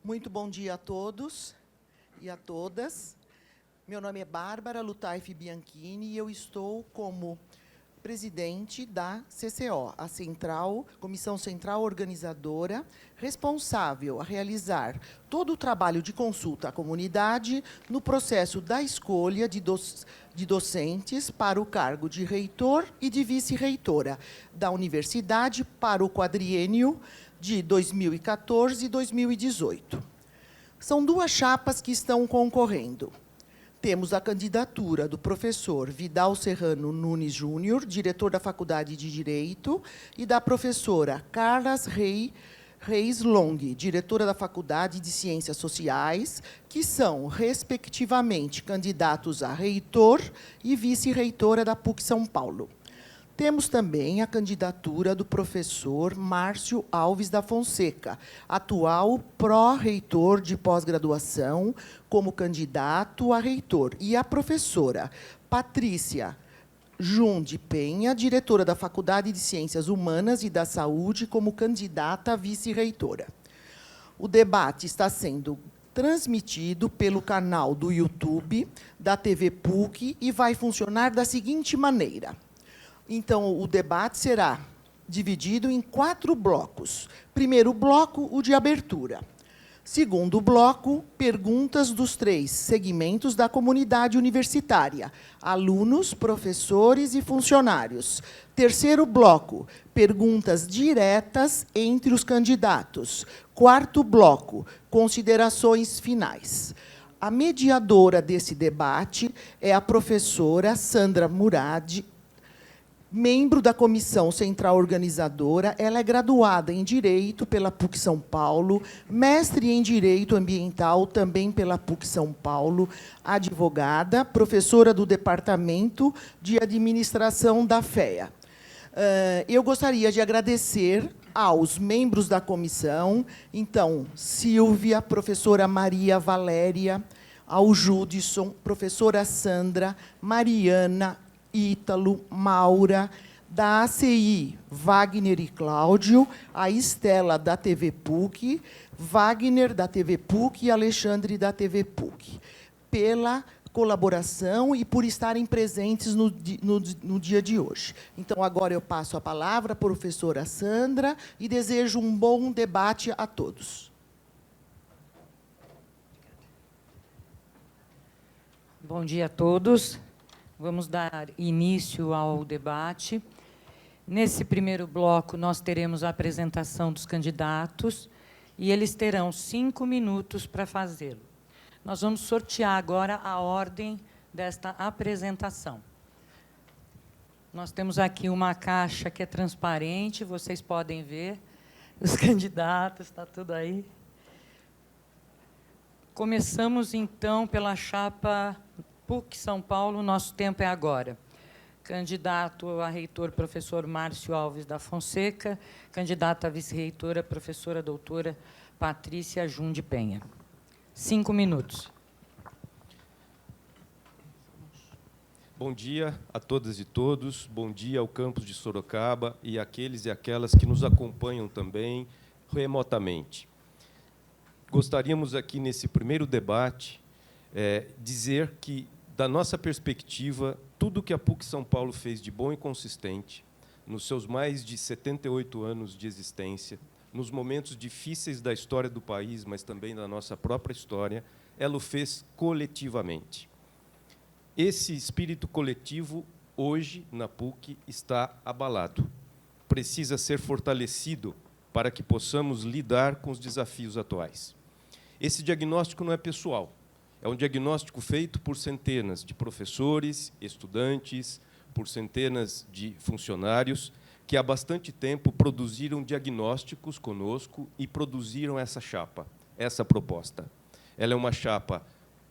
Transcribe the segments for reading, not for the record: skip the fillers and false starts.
Muito bom dia a todos e a todas. Meu nome é Bárbara Lutaif Bianchini e eu estou como presidente da CCO, a Comissão Central Organizadora, responsável a realizar todo o trabalho de consulta à comunidade no processo da escolha de docentes para o cargo de reitor e de vice-reitora da universidade para o quadriênio de 2014 e 2018. São duas chapas que estão concorrendo. Temos a candidatura do professor Vidal Serrano Nunes Júnior, diretor da Faculdade de Direito, e da professora Carlas Reis Long, diretora da Faculdade de Ciências Sociais, que são, respectivamente, candidatos a reitor e vice-reitora da PUC São Paulo. Temos também a candidatura do professor Márcio Alves da Fonseca, atual pró-reitor de pós-graduação, como candidato a reitor, e a professora Patrícia Junde Penha, diretora da Faculdade de Ciências Humanas e da Saúde, como candidata a vice-reitora. O debate está sendo transmitido pelo canal do YouTube da TV PUC e vai funcionar da seguinte maneira. Então, o debate será dividido em 4 blocos. Primeiro bloco, o de abertura. Segundo bloco, perguntas dos 3 segmentos da comunidade universitária: alunos, professores e funcionários. Terceiro bloco, perguntas diretas entre os candidatos. Quarto bloco, considerações finais. A mediadora desse debate é a professora Sandra Murad, membro da Comissão Central Organizadora. Ela é graduada em Direito pela PUC São Paulo, mestre em Direito Ambiental também pela PUC São Paulo, advogada, professora do Departamento de Administração da FEA. Eu gostaria de agradecer aos membros da comissão, então, Silvia, professora Maria Valéria, ao Judson, professora Sandra, Mariana, Ítalo, Maura, da ACI, Wagner e Cláudio, a Estela, da TV PUC, Wagner, da TV PUC, e Alexandre, da TV PUC, pela colaboração e por estarem presentes no dia de hoje. Então, agora eu passo a palavra à professora Sandra e desejo um bom debate a todos. Bom dia a todos. Vamos dar início ao debate. Nesse primeiro bloco, nós teremos a apresentação dos candidatos e eles terão 5 minutos para fazê-lo. Nós vamos sortear agora a ordem desta apresentação. Nós temos aqui uma caixa que é transparente, vocês podem ver os candidatos, está tudo aí. Começamos, então, pela chapa PUC São Paulo, nosso tempo é agora. Candidato a reitor, professor Márcio Alves da Fonseca. Candidata a vice-reitora, professora doutora Patrícia Junde Penha. 5 minutos. Bom dia a todas e todos. Bom dia ao campus de Sorocaba e àqueles e aquelas que nos acompanham também remotamente. Gostaríamos aqui, nesse primeiro debate, dizer que, da nossa perspectiva, tudo que a PUC São Paulo fez de bom e consistente, nos seus mais de 78 anos de existência, nos momentos difíceis da história do país, mas também da nossa própria história, ela o fez coletivamente. Esse espírito coletivo, hoje, na PUC, está abalado. Precisa ser fortalecido para que possamos lidar com os desafios atuais. Esse diagnóstico não é pessoal. É um diagnóstico feito por centenas de professores, estudantes, por centenas de funcionários que há bastante tempo produziram diagnósticos conosco e produziram essa chapa, essa proposta. Ela é uma chapa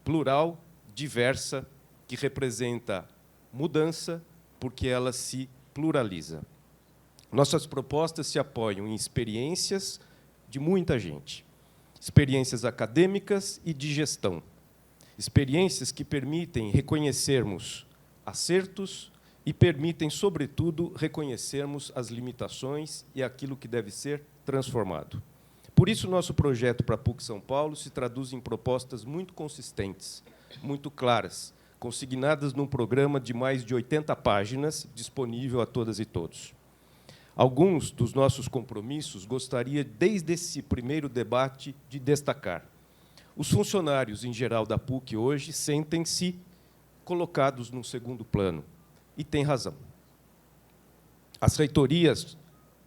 plural, diversa, que representa mudança, porque ela se pluraliza. Nossas propostas se apoiam em experiências de muita gente, experiências acadêmicas e de gestão, experiências que permitem reconhecermos acertos e permitem, sobretudo, reconhecermos as limitações e aquilo que deve ser transformado. Por isso, nosso projeto para a PUC São Paulo se traduz em propostas muito consistentes, muito claras, consignadas num programa de mais de 80 páginas, disponível a todas e todos. Alguns dos nossos compromissos gostaria, desde esse primeiro debate, de destacar. Os funcionários, em geral, da PUC hoje sentem-se colocados num segundo plano, e têm razão. As reitorias,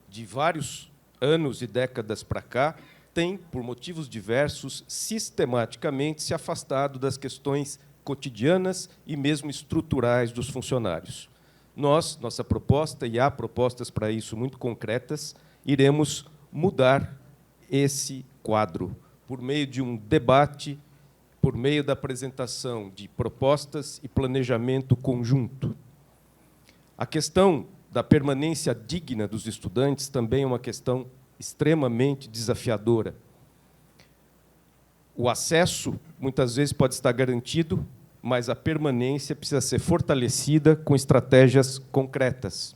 de vários anos e décadas para cá, têm, por motivos diversos, sistematicamente se afastado das questões cotidianas e mesmo estruturais dos funcionários. Nossa proposta, e há propostas para isso muito concretas, iremos mudar esse quadro por meio de um debate, por meio da apresentação de propostas e planejamento conjunto. A questão da permanência digna dos estudantes também é uma questão extremamente desafiadora. O acesso, muitas vezes, pode estar garantido, mas a permanência precisa ser fortalecida com estratégias concretas.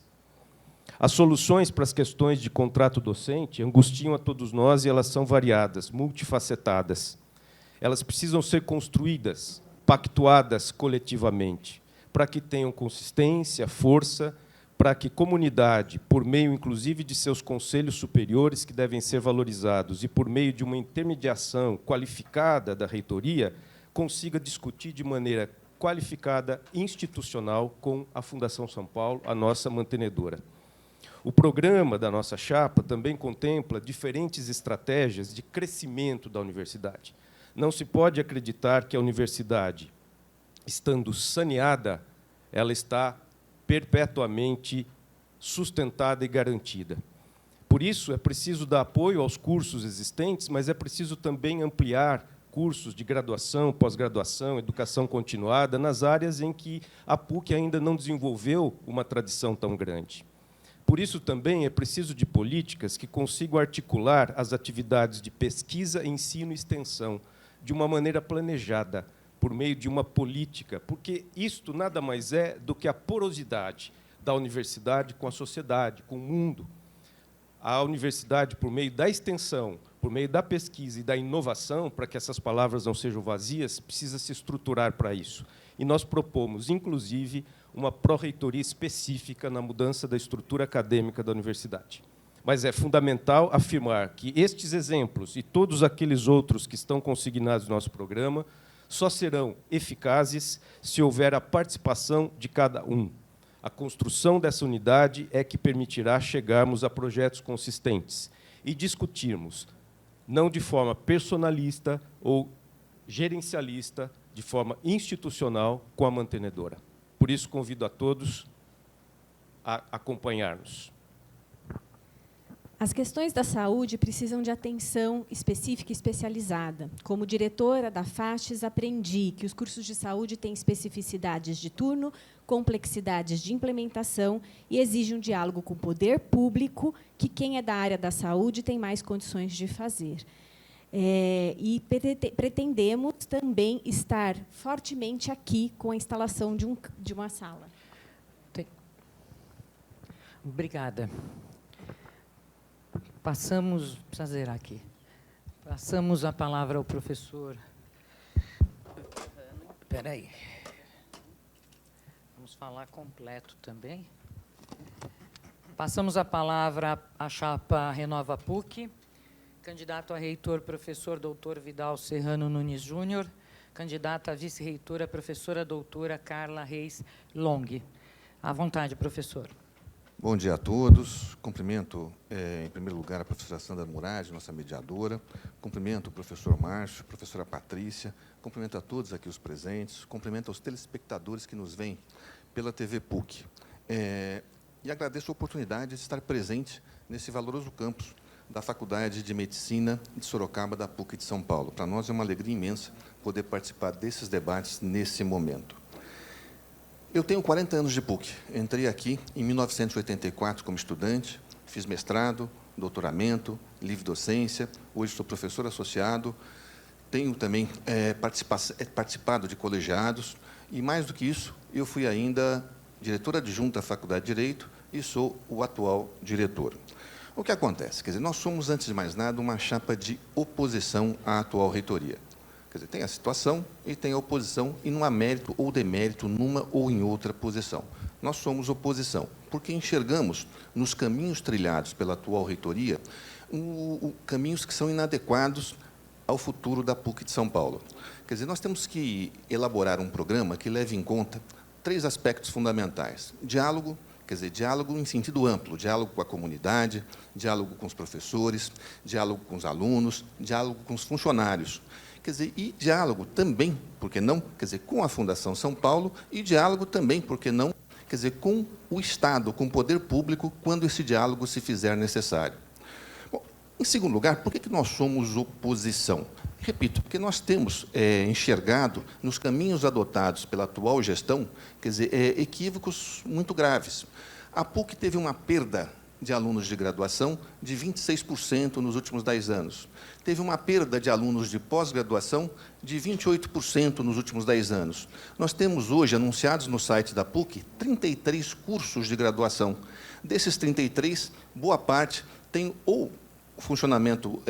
As soluções para as questões de contrato docente angustiam a todos nós e elas são variadas, multifacetadas. Elas precisam ser construídas, pactuadas coletivamente, para que tenham consistência, força, para que comunidade, por meio, inclusive, de seus conselhos superiores, que devem ser valorizados, e por meio de uma intermediação qualificada da reitoria, consiga discutir de maneira qualificada, institucional, com a Fundação São Paulo, a nossa mantenedora. O programa da nossa chapa também contempla diferentes estratégias de crescimento da universidade. Não se pode acreditar que a universidade, estando saneada, ela está perpetuamente sustentada e garantida. Por isso, é preciso dar apoio aos cursos existentes, mas é preciso também ampliar cursos de graduação, pós-graduação, educação continuada, nas áreas em que a PUC ainda não desenvolveu uma tradição tão grande. Por isso, também, é preciso de políticas que consigam articular as atividades de pesquisa, ensino e extensão de uma maneira planejada, por meio de uma política, porque isto nada mais é do que a porosidade da universidade com a sociedade, com o mundo. A universidade, por meio da extensão, por meio da pesquisa e da inovação, para que essas palavras não sejam vazias, precisa se estruturar para isso. E nós propomos, inclusive, uma pró-reitoria específica na mudança da estrutura acadêmica da universidade. Mas é fundamental afirmar que estes exemplos e todos aqueles outros que estão consignados no nosso programa só serão eficazes se houver a participação de cada um. A construção dessa unidade é que permitirá chegarmos a projetos consistentes e discutirmos, não de forma personalista ou gerencialista, de forma institucional, com a mantenedora. Por isso, convido a todos a acompanhar-nos. As questões da saúde precisam de atenção específica e especializada. Como diretora da FASTES, aprendi que os cursos de saúde têm especificidades de turno, complexidades de implementação e exigem um diálogo com o poder público, que quem é da área da saúde tem mais condições de fazer. E pretendemos também estar fortemente aqui com a instalação de uma sala. Obrigada. Precisa zerar aqui. Passamos a palavra ao professor. Espera aí. Vamos falar completo também. Passamos a palavra à chapa Renova PUC. Candidato a reitor, professor doutor Vidal Serrano Nunes Júnior. Candidata a vice-reitora, professora doutora Carla Reis Long. À vontade, professor. Bom dia a todos. Cumprimento, em primeiro lugar, a professora Sandra Murad, nossa mediadora. Cumprimento o professor Márcio, a professora Patrícia. Cumprimento a todos aqui os presentes. Cumprimento aos telespectadores que nos veem pela TV PUC. E agradeço a oportunidade de estar presente nesse valoroso campus da Faculdade de Medicina de Sorocaba, da PUC de São Paulo. Para nós é uma alegria imensa poder participar desses debates nesse momento. Eu tenho 40 anos de PUC. Entrei aqui em 1984 como estudante, fiz mestrado, doutoramento, livre docência. Hoje sou professor associado. Tenho também participado de colegiados. E, mais do que isso, eu fui ainda diretor adjunto da Faculdade de Direito e sou o atual diretor. O que acontece? Quer dizer, nós somos, antes de mais nada, uma chapa de oposição à atual reitoria. Quer dizer, tem a situação e tem a oposição, e não há mérito ou demérito numa ou em outra posição. Nós somos oposição, porque enxergamos nos caminhos trilhados pela atual reitoria caminhos que são inadequados ao futuro da PUC de São Paulo. Quer dizer, nós temos que elaborar um programa que leve em conta 3 aspectos fundamentais. Diálogo, quer dizer, diálogo em sentido amplo, diálogo com a comunidade, diálogo com os professores, diálogo com os alunos, diálogo com os funcionários. Quer dizer, e diálogo também, por que não, quer dizer, com a Fundação São Paulo, e diálogo também, por que não, quer dizer, com o Estado, com o poder público, quando esse diálogo se fizer necessário. Bom, em segundo lugar, por que nós somos oposição? Repito, porque nós temos enxergado nos caminhos adotados pela atual gestão, quer dizer, equívocos muito graves. A PUC teve uma perda de alunos de graduação de 26% nos últimos 10 anos. Teve uma perda de alunos de pós-graduação de 28% nos últimos 10 anos. Nós temos hoje, anunciados no site da PUC, 33 cursos de graduação. Desses 33, boa parte tem ou o funcionamento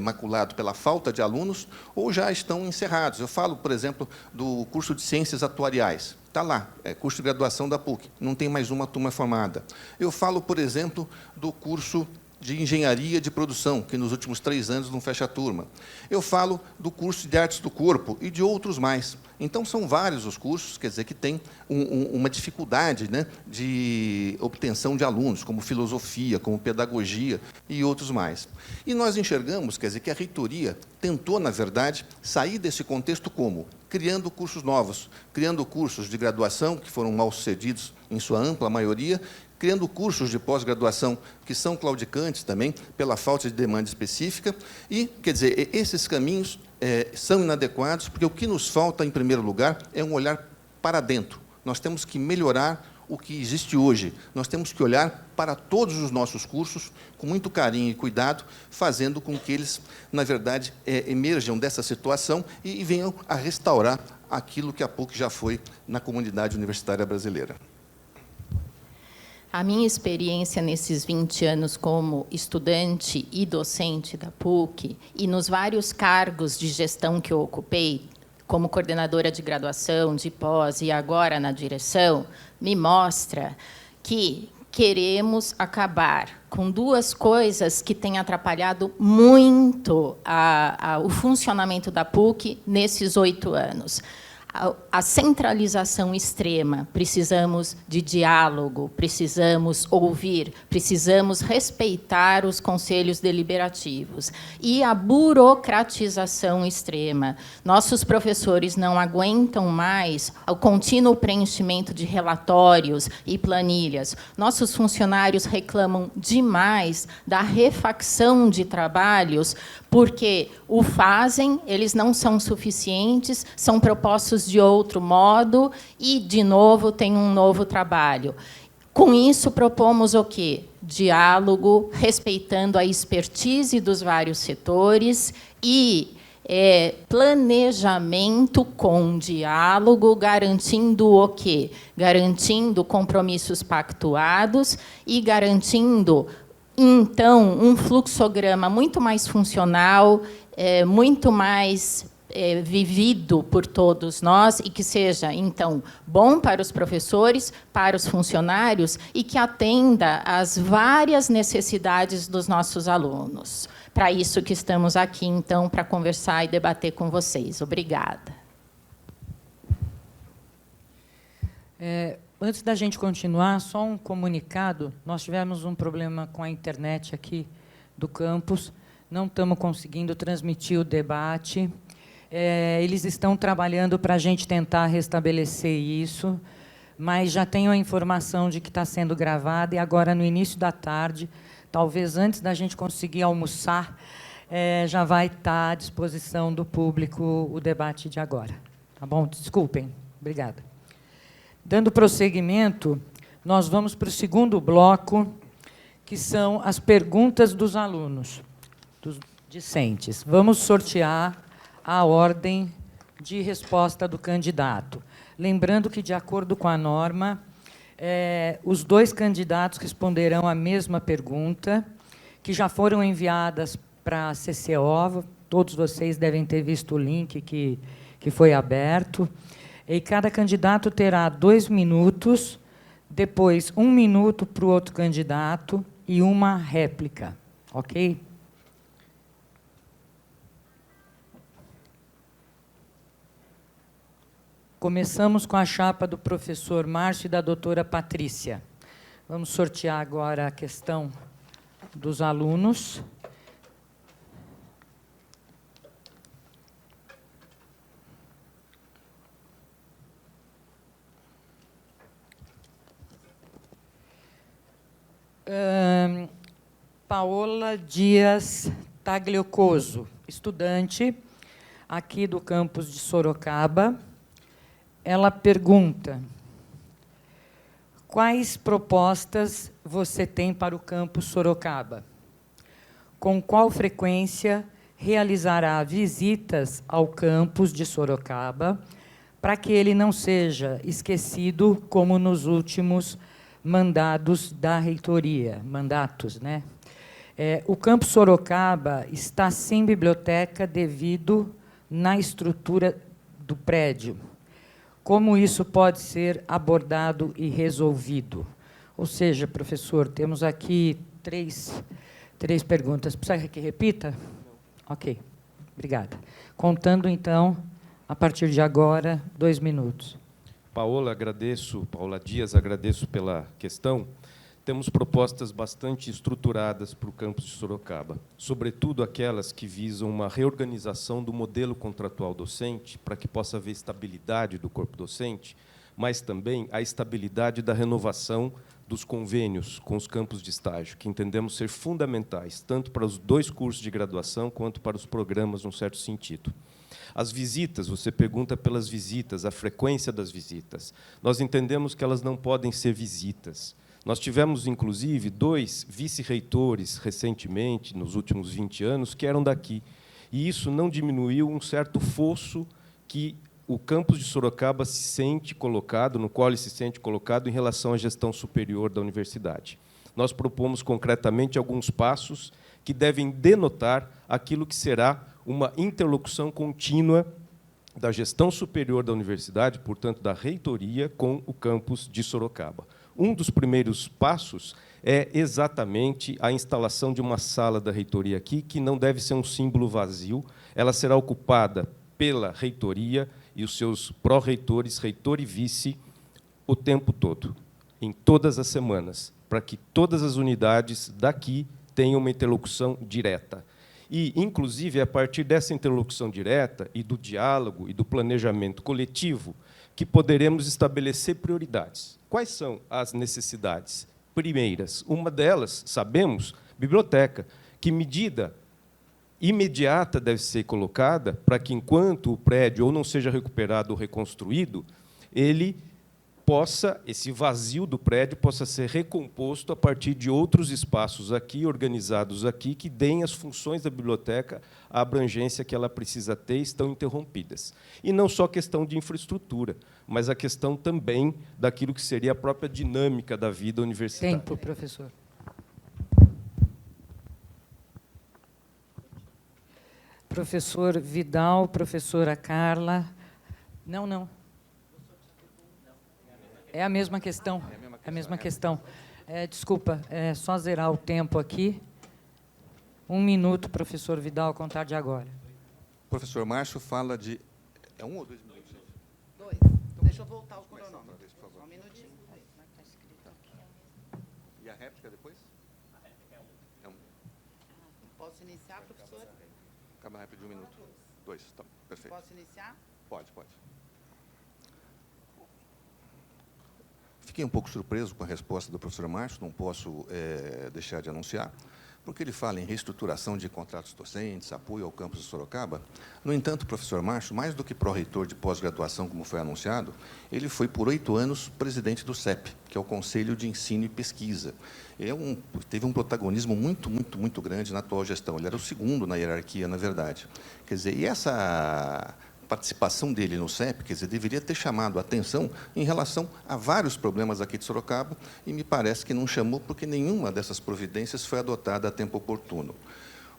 maculado pela falta de alunos, ou já estão encerrados. Eu falo, por exemplo, do curso de Ciências Atuariais. Está lá, curso de graduação da PUC, não tem mais uma turma formada. Eu falo, por exemplo, do curso de Engenharia de Produção, que nos últimos 3 anos não fecha a turma. Eu falo do curso de Artes do Corpo e de outros mais. Então, são vários os cursos, quer dizer, que têm uma dificuldade, né, de obtenção de alunos, como filosofia, como pedagogia e outros mais. E nós enxergamos, quer dizer, que a reitoria tentou, na verdade, sair desse contexto como? Criando cursos novos, criando cursos de graduação, que foram mal sucedidos em sua ampla maioria, criando cursos de pós-graduação que são claudicantes também, pela falta de demanda específica. E, quer dizer, esses caminhos são inadequados, porque o que nos falta, em primeiro lugar, é um olhar para dentro. Nós temos que melhorar o que existe hoje. Nós temos que olhar para todos os nossos cursos com muito carinho e cuidado, fazendo com que eles, na verdade, emerjam dessa situação e venham a restaurar aquilo que a PUC já foi na comunidade universitária brasileira. A minha experiência nesses 20 anos como estudante e docente da PUC, e nos vários cargos de gestão que eu ocupei, como coordenadora de graduação, de pós e agora na direção, me mostra que queremos acabar com 2 coisas que têm atrapalhado muito o funcionamento da PUC nesses 8 anos. A centralização extrema, precisamos de diálogo, precisamos ouvir, precisamos respeitar os conselhos deliberativos. E a burocratização extrema. Nossos professores não aguentam mais o contínuo preenchimento de relatórios e planilhas. Nossos funcionários reclamam demais da refacção de trabalhos, porque o fazem, eles não são suficientes, são propostos de outro modo e, de novo, tem um novo trabalho. Com isso, propomos o quê? Diálogo, respeitando a expertise dos vários setores e planejamento com diálogo, garantindo o quê? Garantindo compromissos pactuados e garantindo, então, um fluxograma muito mais funcional, muito mais vivido por todos nós e que seja, então, bom para os professores, para os funcionários e que atenda às várias necessidades dos nossos alunos. Para isso que estamos aqui, então, para conversar e debater com vocês. Obrigada. Antes da gente continuar, só um comunicado. Nós tivemos um problema com a internet aqui do campus. Não estamos conseguindo transmitir o debate. Eles estão trabalhando para a gente tentar restabelecer isso, mas já tenho a informação de que está sendo gravada, e agora, no início da tarde, talvez antes da gente conseguir almoçar, já vai estar à disposição do público o debate de agora. Tá bom? Desculpem. Obrigada. Dando prosseguimento, nós vamos para o segundo bloco, que são as perguntas dos alunos, dos discentes. Vamos sortear a ordem de resposta do candidato. Lembrando que, de acordo com a norma, os 2 candidatos responderão a mesma pergunta, que já foram enviadas para a CCO. Todos vocês devem ter visto o link que foi aberto. E cada candidato terá 2 minutos, depois 1 minuto para o outro candidato e uma réplica. Ok? Começamos com a chapa do professor Márcio e da doutora Patrícia. Vamos sortear agora a questão dos alunos. Paola Dias Tagliocoso, estudante aqui do campus de Sorocaba. Ela pergunta: quais propostas você tem para o campus Sorocaba? Com qual frequência realizará visitas ao campus de Sorocaba para que ele não seja esquecido como nos últimos mandatos da reitoria, né? O campus Sorocaba está sem biblioteca devido na estrutura do prédio. Como isso pode ser abordado e resolvido? Ou seja, professor, temos aqui três perguntas. Precisa que repita? Não. Ok, obrigada. Contando, então, a partir de agora, 2 minutos. Paola Dias, agradeço pela questão. Temos propostas bastante estruturadas para o campus de Sorocaba, sobretudo aquelas que visam uma reorganização do modelo contratual docente, para que possa haver estabilidade do corpo docente, mas também a estabilidade da renovação dos convênios com os campos de estágio, que entendemos ser fundamentais, tanto para os 2 cursos de graduação, quanto para os programas, num certo sentido. As visitas, você pergunta pelas visitas, a frequência das visitas. Nós entendemos que elas não podem ser visitas. Nós tivemos, inclusive, 2 vice-reitores, recentemente, nos últimos 20 anos, que eram daqui. E isso não diminuiu um certo fosso que o campus de Sorocaba se sente colocado, no qual ele se sente colocado em relação à gestão superior da universidade. Nós propomos, concretamente, alguns passos que devem denotar aquilo que será uma interlocução contínua da gestão superior da universidade, portanto, da reitoria, com o campus de Sorocaba. Um dos primeiros passos é exatamente a instalação de uma sala da reitoria aqui, que não deve ser um símbolo vazio. Ela será ocupada pela reitoria e os seus pró-reitores, reitor e vice, o tempo todo, em todas as semanas, para que todas as unidades daqui tenham uma interlocução direta. E, inclusive, é a partir dessa interlocução direta e do diálogo e do planejamento coletivo que poderemos estabelecer prioridades. Quais são as necessidades primeiras? Uma delas, sabemos, biblioteca. Que medida imediata deve ser colocada para que, enquanto o prédio ou não seja recuperado ou reconstruído, esse vazio do prédio possa ser recomposto a partir de outros espaços aqui, organizados aqui, que deem as funções da biblioteca a abrangência que ela precisa ter, estão interrompidas. E não só questão de infraestrutura, mas a questão também daquilo que seria a própria dinâmica da vida universitária. Tempo, professor. Professor Vidal, professora Carla. Não. É a mesma questão. É a mesma questão. Desculpa, é só zerar o tempo aqui. 1 minuto, professor Vidal, a contar de agora. O professor Márcio fala de... É 1 ou 2 minutos? 2. Então, deixa eu voltar o cronômetro. Só um minutinho. E a réplica depois? A réplica é 1. Posso iniciar, professor? Acaba a réplica de 1 minuto. 2, tá, perfeito. Posso iniciar? Pode. Fiquei um pouco surpreso com a resposta do professor Márcio, não posso deixar de anunciar, porque ele fala em reestruturação de contratos docentes, apoio ao campus de Sorocaba. No entanto, o professor Márcio, mais do que pró-reitor de pós-graduação, como foi anunciado, ele foi, por 8 anos, presidente do CEP, que é o Conselho de Ensino e Pesquisa. Teve um protagonismo muito grande na atual gestão. Ele era o 2º na hierarquia, na verdade. Quer dizer, e essa participação dele no CEP, quer dizer, deveria ter chamado a atenção em relação a vários problemas aqui de Sorocaba, e me parece que não chamou porque nenhuma dessas providências foi adotada a tempo oportuno.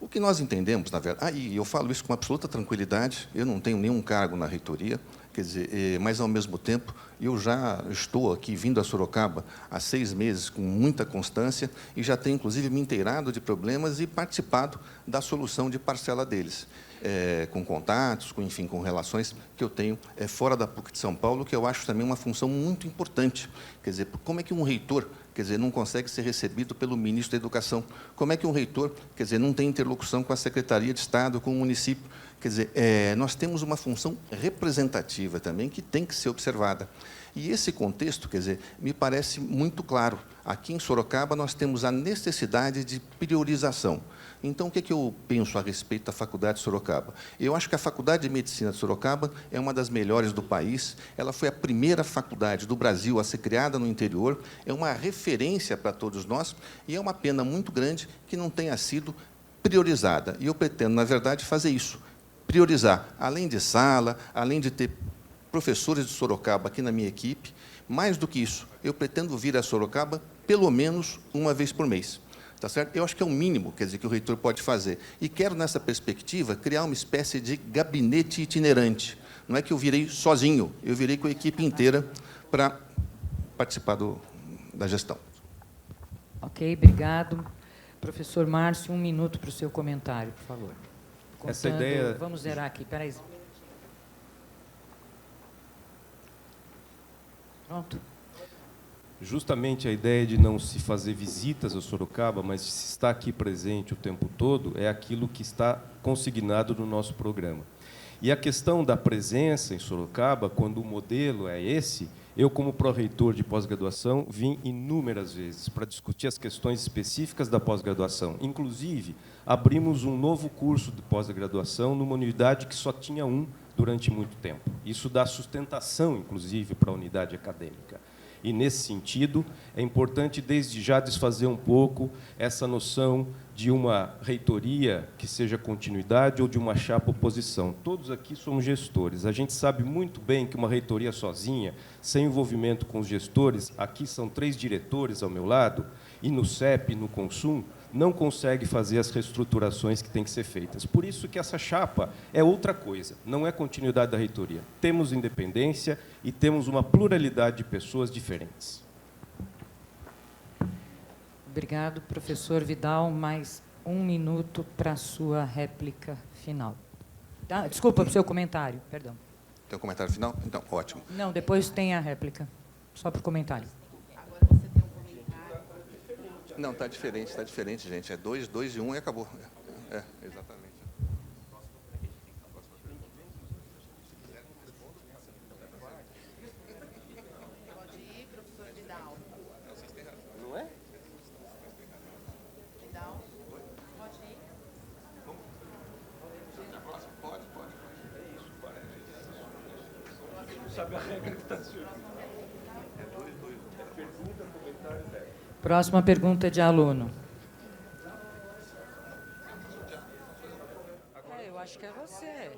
O que nós entendemos, na verdade, e eu falo isso com absoluta tranquilidade, eu não tenho nenhum cargo na reitoria, quer dizer, mas, ao mesmo tempo, eu já estou aqui, vindo a Sorocaba, há 6 meses, com muita constância, e já tenho, inclusive, me inteirado de problemas e participado da solução de parcela deles, com contatos, enfim, com relações que eu tenho fora da PUC de São Paulo, que eu acho também uma função muito importante. Quer dizer, como é que um reitor, quer dizer, não consegue ser recebido pelo ministro da Educação? Como é que um reitor, quer dizer, não tem interlocução com a Secretaria de Estado, com o município? Quer dizer, nós temos uma função representativa também que tem que ser observada. E esse contexto, quer dizer, me parece muito claro. Aqui em Sorocaba, nós temos a necessidade de priorização. Então, o que eu penso a respeito da Faculdade de Sorocaba? Eu acho que a Faculdade de Medicina de Sorocaba é uma das melhores do país. Ela foi a primeira faculdade do Brasil a ser criada no interior, é uma referência para todos nós, e é uma pena muito grande que não tenha sido priorizada. E eu pretendo, na verdade, fazer isso, priorizar, além de sala, além de ter professores de Sorocaba aqui na minha equipe, mais do que isso, eu pretendo vir a Sorocaba pelo menos uma vez por mês. Tá certo? Eu acho que é o mínimo, quer dizer, que o reitor pode fazer. E quero, nessa perspectiva, criar uma espécie de gabinete itinerante. Não é que eu virei sozinho, eu virei com a equipe inteira para participar da gestão. Ok, obrigado. Professor Márcio, 1 minuto para o seu comentário, por favor. Essa ideia... Vamos zerar aqui, espera aí. Pronto. Justamente a ideia de não se fazer visitas a Sorocaba, mas de se estar aqui presente o tempo todo, é aquilo que está consignado no nosso programa. E a questão da presença em Sorocaba, quando o modelo é esse, eu, como pró-reitor de pós-graduação, vim inúmeras vezes para discutir as questões específicas da pós-graduação. Inclusive, abrimos um novo curso de pós-graduação numa unidade que só tinha um durante muito tempo. Isso dá sustentação, inclusive, para a unidade acadêmica. E, nesse sentido, é importante, desde já, desfazer um pouco essa noção de uma reitoria que seja continuidade ou de uma chapa oposição. Todos aqui somos gestores. A gente sabe muito bem que uma reitoria sozinha, sem envolvimento com os gestores, aqui são 3 diretores ao meu lado, e no CEP, e no Consum, não consegue fazer as reestruturações que têm que ser feitas. Por isso que essa chapa é outra coisa, não é continuidade da reitoria. Temos independência e temos uma pluralidade de pessoas diferentes. Obrigado, professor Vidal. Mais 1 minuto para a sua réplica final. Desculpa, para o seu comentário, perdão. Tem um comentário final? Então, ótimo. Não, depois tem a réplica. Só para o comentário. Não, está diferente, gente. É 2, 2 e 1 e acabou. Exatamente. Pode ir, professor Vidal. Não é? Vidal, pode ir. Não sabe a regra que está surgindo. Pergunta, comentário, regra. Próxima pergunta de aluno. Eu acho que é você.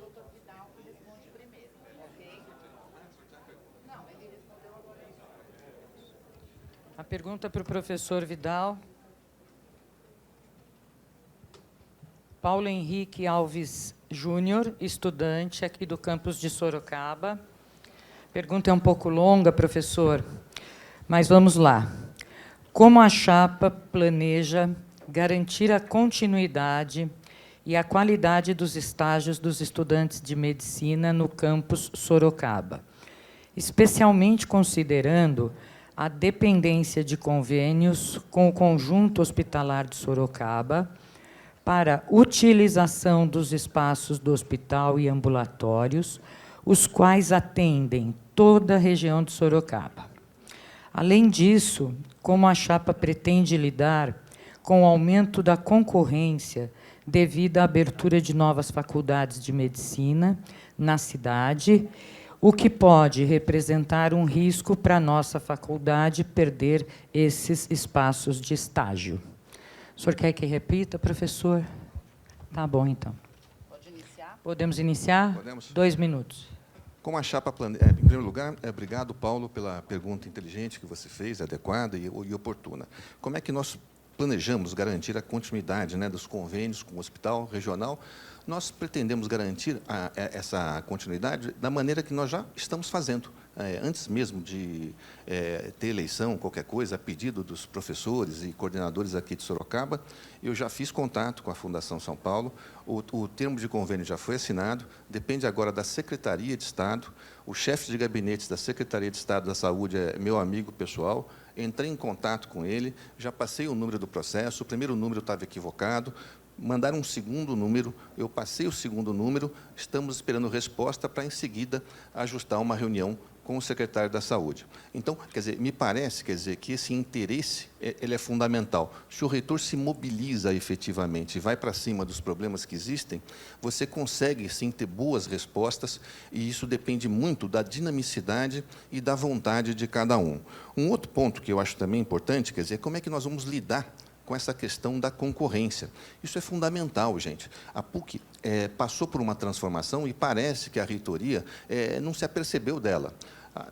A pergunta para o professor Vidal. Paulo Henrique Alves Júnior, estudante aqui do campus de Sorocaba. A pergunta é um pouco longa, professor, mas vamos lá. Como a chapa planeja garantir a continuidade e a qualidade dos estágios dos estudantes de medicina no campus Sorocaba, especialmente considerando a dependência de convênios com o Conjunto Hospitalar de Sorocaba para utilização dos espaços do hospital e ambulatórios, os quais atendem toda a região de Sorocaba. Além disso, como a chapa pretende lidar com o aumento da concorrência devido à abertura de novas faculdades de medicina na cidade, o que pode representar um risco para a nossa faculdade perder esses espaços de estágio. O senhor quer que repita, professor? Tá bom, então. Pode iniciar? Podemos iniciar? Podemos? 2 minutos. Como a chapa planeja... Em primeiro lugar, obrigado, Paulo, pela pergunta inteligente que você fez, adequada e oportuna. Como é que nós planejamos garantir a continuidade, né, dos convênios com o hospital regional? Nós pretendemos garantir essa continuidade da maneira que nós já estamos fazendo. Antes mesmo de ter eleição, qualquer coisa, a pedido dos professores e coordenadores aqui de Sorocaba, eu já fiz contato com a Fundação São Paulo, o termo de convênio já foi assinado, depende agora da Secretaria de Estado, o chefe de gabinete da Secretaria de Estado da Saúde é meu amigo pessoal, entrei em contato com ele, já passei o número do processo, o primeiro número estava equivocado, mandaram um segundo número, eu passei o segundo número, estamos esperando resposta para, em seguida, ajustar uma reunião com o secretário da Saúde. Então, quer dizer, me parece, que esse interesse ele é fundamental. Se o reitor se mobiliza efetivamente e vai para cima dos problemas que existem, você consegue, sim, ter boas respostas, e isso depende muito da dinamicidade e da vontade de cada um. Um outro ponto que eu acho também importante, quer dizer, como é que nós vamos lidar com essa questão da concorrência. Isso é fundamental, gente. A PUC passou por uma transformação e parece que a reitoria não se apercebeu dela.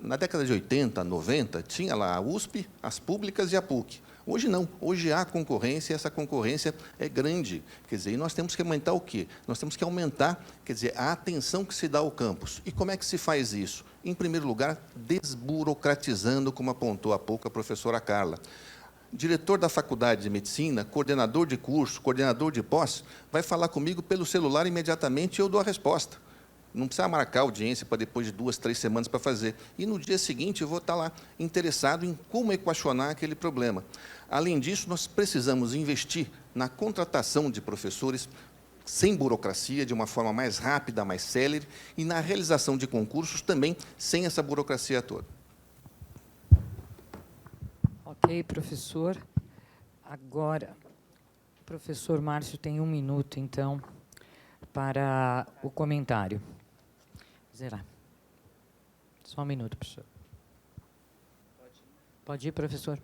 Na década de 80, 90, tinha lá a USP, as públicas e a PUC. Hoje não, hoje há concorrência e essa concorrência é grande. Quer dizer, e nós temos que aumentar o quê? Nós temos que aumentar, quer dizer, a atenção que se dá ao campus. E como é que se faz isso? Em primeiro lugar, desburocratizando, como apontou há pouco a professora Carla. Diretor da faculdade de medicina, coordenador de curso, coordenador de pós, vai falar comigo pelo celular imediatamente e eu dou a resposta. Não precisa marcar audiência para depois de 2, 3 semanas para fazer. E no dia seguinte eu vou estar lá interessado em como equacionar aquele problema. Além disso, nós precisamos investir na contratação de professores sem burocracia, de uma forma mais rápida, mais célere, e na realização de concursos também sem essa burocracia toda. Ok, professor. Agora, o professor Márcio tem 1 minuto, então, para o comentário. Zerar. Só 1 minuto, professor. Pode ir, professor.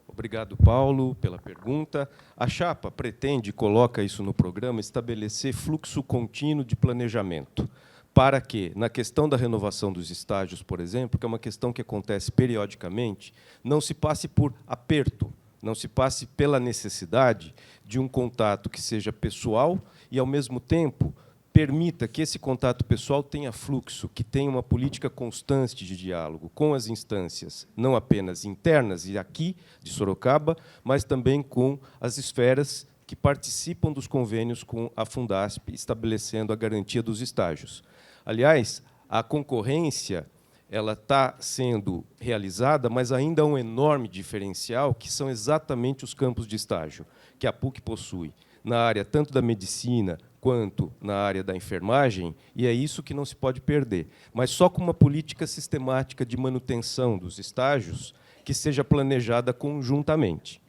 Obrigado, Paulo, pela pergunta. A chapa pretende, coloca isso no programa, estabelecer fluxo contínuo de planejamento. Para que, na questão da renovação dos estágios, por exemplo, que é uma questão que acontece periodicamente, não se passe por aperto, não se passe pela necessidade de um contato que seja pessoal e, ao mesmo tempo, permita que esse contato pessoal tenha fluxo, que tenha uma política constante de diálogo com as instâncias, não apenas internas e aqui de Sorocaba, mas também com as esferas que participam dos convênios com a Fundasp, estabelecendo a garantia dos estágios. Aliás, a concorrência ela está sendo realizada, mas ainda há um enorme diferencial, que são exatamente os campos de estágio, que a PUC possui, na área tanto da medicina quanto na área da enfermagem, e é isso que não se pode perder. Mas só com uma política sistemática de manutenção dos estágios que seja planejada conjuntamente.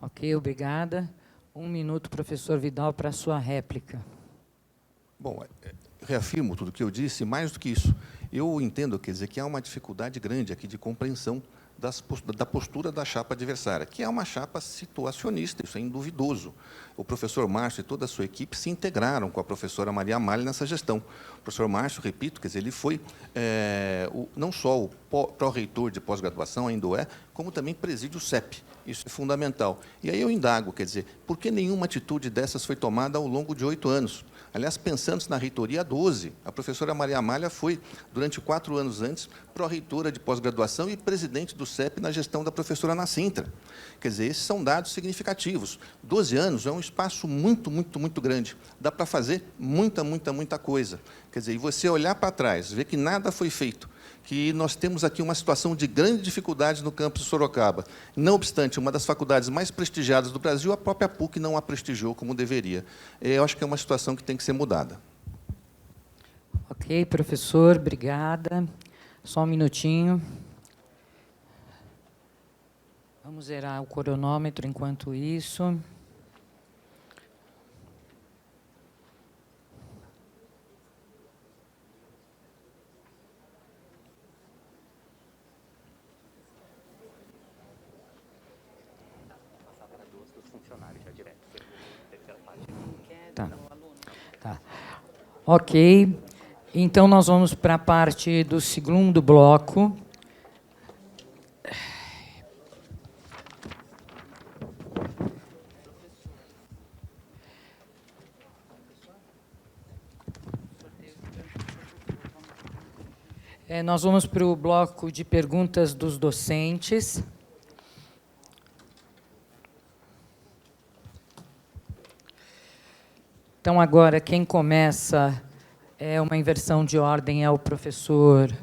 Ok, obrigada. 1 minuto, professor Vidal, para a sua réplica. Bom, reafirmo tudo o que eu disse, mais do que isso. Eu entendo, quer dizer, que há uma dificuldade grande aqui de compreensão da postura da chapa adversária, que é uma chapa situacionista, isso é induvidoso. O professor Márcio e toda a sua equipe se integraram com a professora Maria Amália nessa gestão. O professor Márcio, repito, quer dizer, ele foi não só o pró-reitor de pós-graduação, ainda é, como também preside o CEP. Isso é fundamental. E aí eu indago, quer dizer, por que nenhuma atitude dessas foi tomada ao longo de 8 anos? Aliás, pensando na reitoria, 12. A professora Maria Amália foi, durante 4 anos antes, pró-reitora de pós-graduação e presidente do CEP na gestão da professora Nacintra. Quer dizer, esses são dados significativos. 12 anos é um espaço muito, muito, muito grande. Dá para fazer muita, muita, muita coisa. Quer dizer, e você olhar para trás, ver que nada foi feito, que nós temos aqui uma situação de grande dificuldade no campus de Sorocaba. Não obstante, uma das faculdades mais prestigiadas do Brasil, a própria PUC não a prestigiou como deveria. Eu acho que é uma situação que tem que ser mudada. Ok, professor, obrigada. Só 1 minutinho. Vamos zerar o cronômetro enquanto isso. Tá. Ok. Então, nós vamos para a parte do segundo bloco. Nós vamos para o bloco de perguntas dos docentes. Então, agora, quem começa é uma inversão de ordem, é o professor...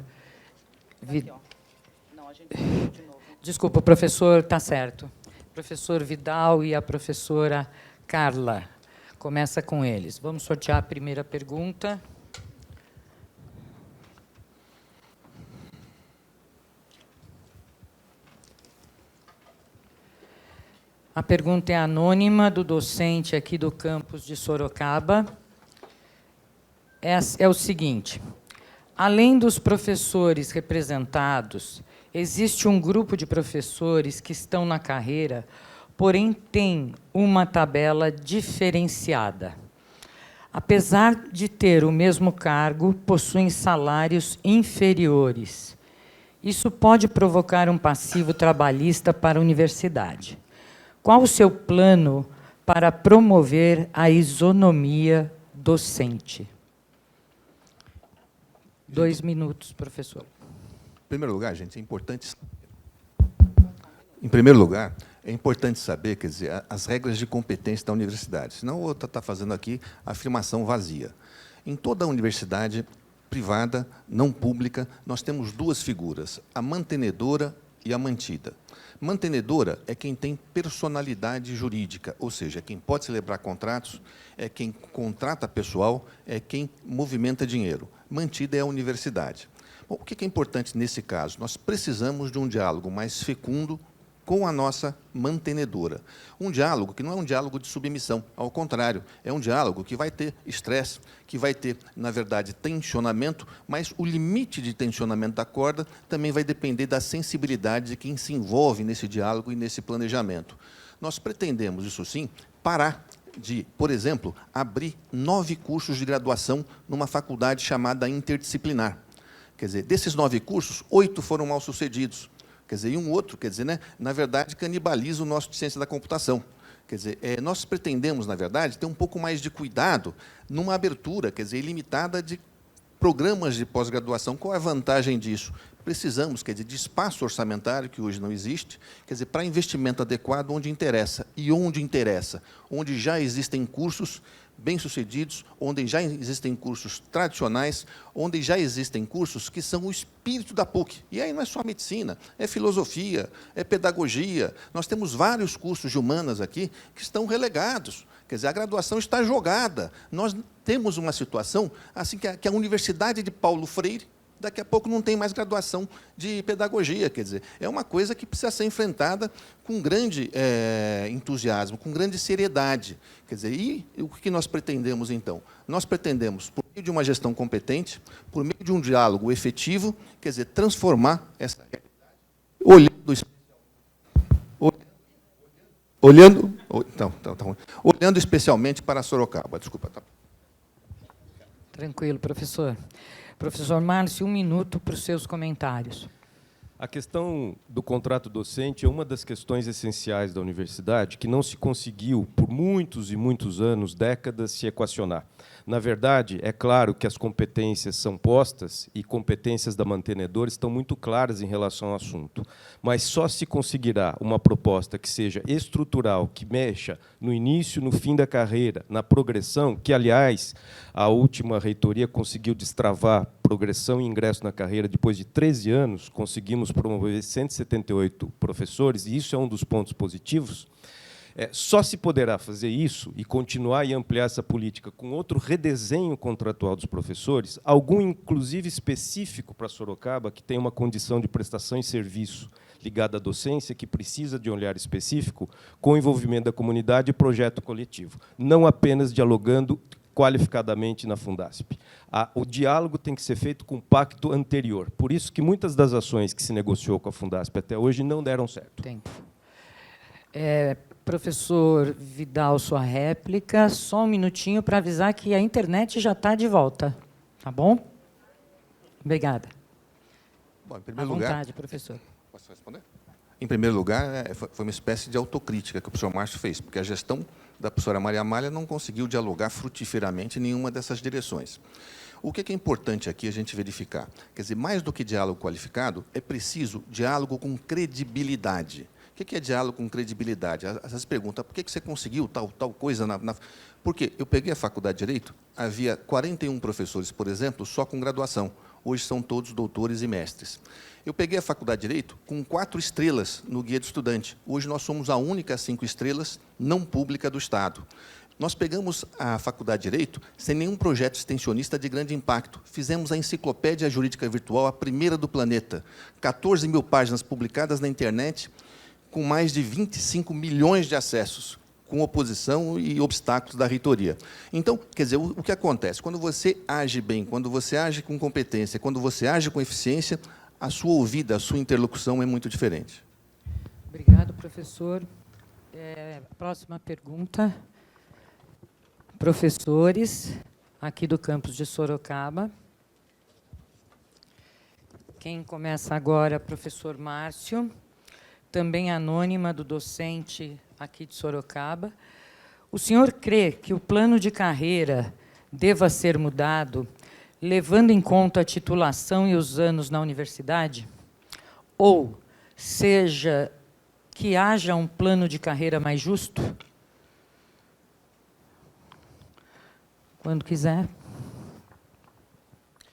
Desculpa, o professor está certo. Professor Vidal e a professora Carla. Começa com eles. Vamos sortear a primeira pergunta. A pergunta é anônima, do docente aqui do campus de Sorocaba. É o seguinte: além dos professores representados, existe um grupo de professores que estão na carreira, porém tem uma tabela diferenciada. Apesar de ter o mesmo cargo, possuem salários inferiores. Isso pode provocar um passivo trabalhista para a universidade. Qual o seu plano para promover a isonomia docente? 2 minutos, professor. Em primeiro lugar, gente, é importante... Em primeiro lugar, é importante saber, quer dizer, as regras de competência da universidade. Senão, o outro está fazendo aqui afirmação vazia. Em toda a universidade privada, não pública, nós temos 2 figuras, a mantenedora e a mantida. Mantenedora é quem tem personalidade jurídica, ou seja, é quem pode celebrar contratos, é quem contrata pessoal, é quem movimenta dinheiro. Mantida é a universidade. Bom, o que é importante nesse caso? Nós precisamos de um diálogo mais fecundo com a nossa mantenedora. Um diálogo que não é um diálogo de submissão, ao contrário, é um diálogo que vai ter estresse, que vai ter, na verdade, tensionamento, mas o limite de tensionamento da corda também vai depender da sensibilidade de quem se envolve nesse diálogo e nesse planejamento. Nós pretendemos, isso sim, parar de, por exemplo, abrir 9 cursos de graduação numa faculdade chamada interdisciplinar. Quer dizer, desses 9 cursos, 8 foram mal sucedidos. Quer dizer, e um outro, quer dizer, né, na verdade, canibaliza o nosso de ciência da computação. Quer dizer, nós pretendemos, na verdade, ter um pouco mais de cuidado numa abertura, quer dizer, ilimitada de programas de pós-graduação. Qual é a vantagem disso? Precisamos, quer dizer, de espaço orçamentário, que hoje não existe, quer dizer, para investimento adequado onde interessa. E onde interessa? Onde já existem cursos bem-sucedidos, onde já existem cursos tradicionais, onde já existem cursos que são o espírito da PUC. E aí não é só medicina, é filosofia, é pedagogia. Nós temos vários cursos de humanas aqui que estão relegados. Quer dizer, a graduação está jogada. Nós temos uma situação assim que a Universidade de Paulo Freire, daqui a pouco não tem mais graduação de pedagogia. Quer dizer, é uma coisa que precisa ser enfrentada com grande entusiasmo, com grande seriedade. Quer dizer, e o que nós pretendemos, então? Nós pretendemos, por meio de uma gestão competente, por meio de um diálogo efetivo, quer dizer, transformar essa realidade, olhando especialmente para Sorocaba. Desculpa. Tá. Tranquilo, professor. Professor Márcio, 1 minuto para os seus comentários. A questão do contrato docente é uma das questões essenciais da universidade que não se conseguiu, por muitos e muitos anos, décadas, se equacionar. Na verdade, é claro que as competências são postas e competências da mantenedora estão muito claras em relação ao assunto, mas só se conseguirá uma proposta que seja estrutural, que mexa no início, no fim da carreira, na progressão, que, aliás, a última reitoria conseguiu destravar progressão e ingresso na carreira. Depois de 13 anos, conseguimos promover 178 professores, e isso é um dos pontos positivos. Só se poderá fazer isso e continuar e ampliar essa política com outro redesenho contratual dos professores, algum, inclusive, específico para Sorocaba, que tem uma condição de prestação e serviço ligada à docência, que precisa de um olhar específico, com o envolvimento da comunidade e projeto coletivo, não apenas dialogando qualificadamente na Fundasp. O diálogo tem que ser feito com o pacto anterior. Por isso que muitas das ações que se negociou com a Fundasp até hoje não deram certo. Tempo. Professor Vidal, sua réplica. Só um minutinho para avisar que a internet já está de volta. Tá bom? Obrigada. Bom, em À primeiro lugar, vontade, professor. posso responder? Em primeiro lugar, foi uma espécie de autocrítica que o professor Márcio fez, porque a gestão da professora Maria Amália não conseguiu dialogar frutiferamente em nenhuma dessas direções. O que é importante aqui a gente verificar? Quer dizer, mais do que diálogo qualificado, é preciso diálogo com credibilidade. O que é diálogo com credibilidade? Às vezes pergunta, por que você conseguiu tal coisa? Porque eu peguei a Faculdade de Direito, havia 41 professores, por exemplo, só com graduação. Hoje são todos doutores e mestres. Eu peguei a Faculdade de Direito com 4 estrelas no Guia do Estudante. Hoje nós somos a única 5 estrelas não pública do Estado. Nós pegamos a Faculdade de Direito sem nenhum projeto extensionista de grande impacto. Fizemos a Enciclopédia Jurídica Virtual, a primeira do planeta. 14 mil páginas publicadas na internet, com mais de 25 milhões de acessos, com oposição e obstáculos da reitoria. Então, quer dizer, o que acontece? Quando você age bem, quando você age com competência, quando você age com eficiência, a sua ouvida, a sua interlocução é muito diferente. Obrigado, professor. Próxima pergunta. Professores, aqui do campus de Sorocaba. Quem começa agora, professor Márcio, também anônima do docente aqui de Sorocaba. O senhor crê que o plano de carreira deva ser mudado, levando em conta a titulação e os anos na universidade? Ou seja, que haja um plano de carreira mais justo? Quando quiser.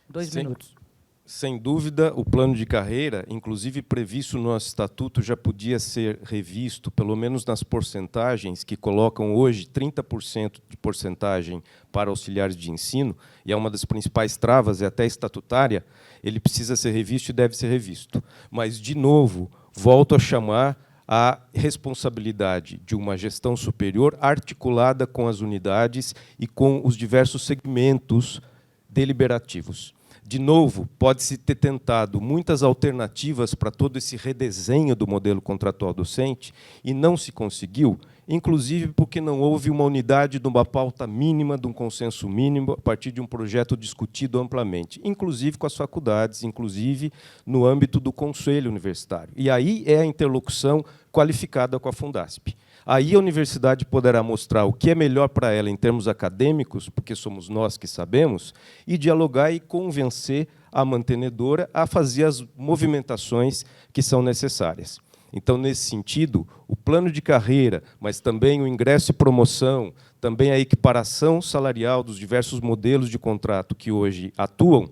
2 minutos. Sem dúvida, o plano de carreira, inclusive previsto no nosso estatuto, já podia ser revisto, pelo menos nas porcentagens, que colocam hoje 30% de porcentagem para auxiliares de ensino, e é uma das principais travas, é até estatutária, ele precisa ser revisto e deve ser revisto. Mas, de novo, volto a chamar a responsabilidade de uma gestão superior articulada com as unidades e com os diversos segmentos deliberativos. De novo, pode-se ter tentado muitas alternativas para todo esse redesenho do modelo contratual docente e não se conseguiu, inclusive porque não houve uma unidade de uma pauta mínima, de um consenso mínimo, a partir de um projeto discutido amplamente, inclusive com as faculdades, inclusive no âmbito do conselho universitário. E aí é a interlocução qualificada com a Fundasp. Aí a universidade poderá mostrar o que é melhor para ela em termos acadêmicos, porque somos nós que sabemos, e dialogar e convencer a mantenedora a fazer as movimentações que são necessárias. Então, nesse sentido, o plano de carreira, mas também o ingresso e promoção, também a equiparação salarial dos diversos modelos de contrato que hoje atuam,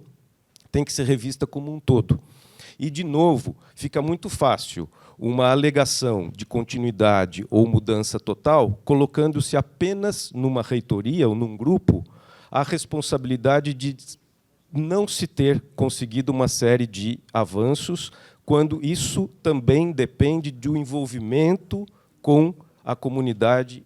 tem que ser revista como um todo. E, de novo, fica muito fácil uma alegação de continuidade ou mudança total, colocando-se apenas numa reitoria ou num grupo a responsabilidade de não se ter conseguido uma série de avanços, quando isso também depende do envolvimento com a comunidade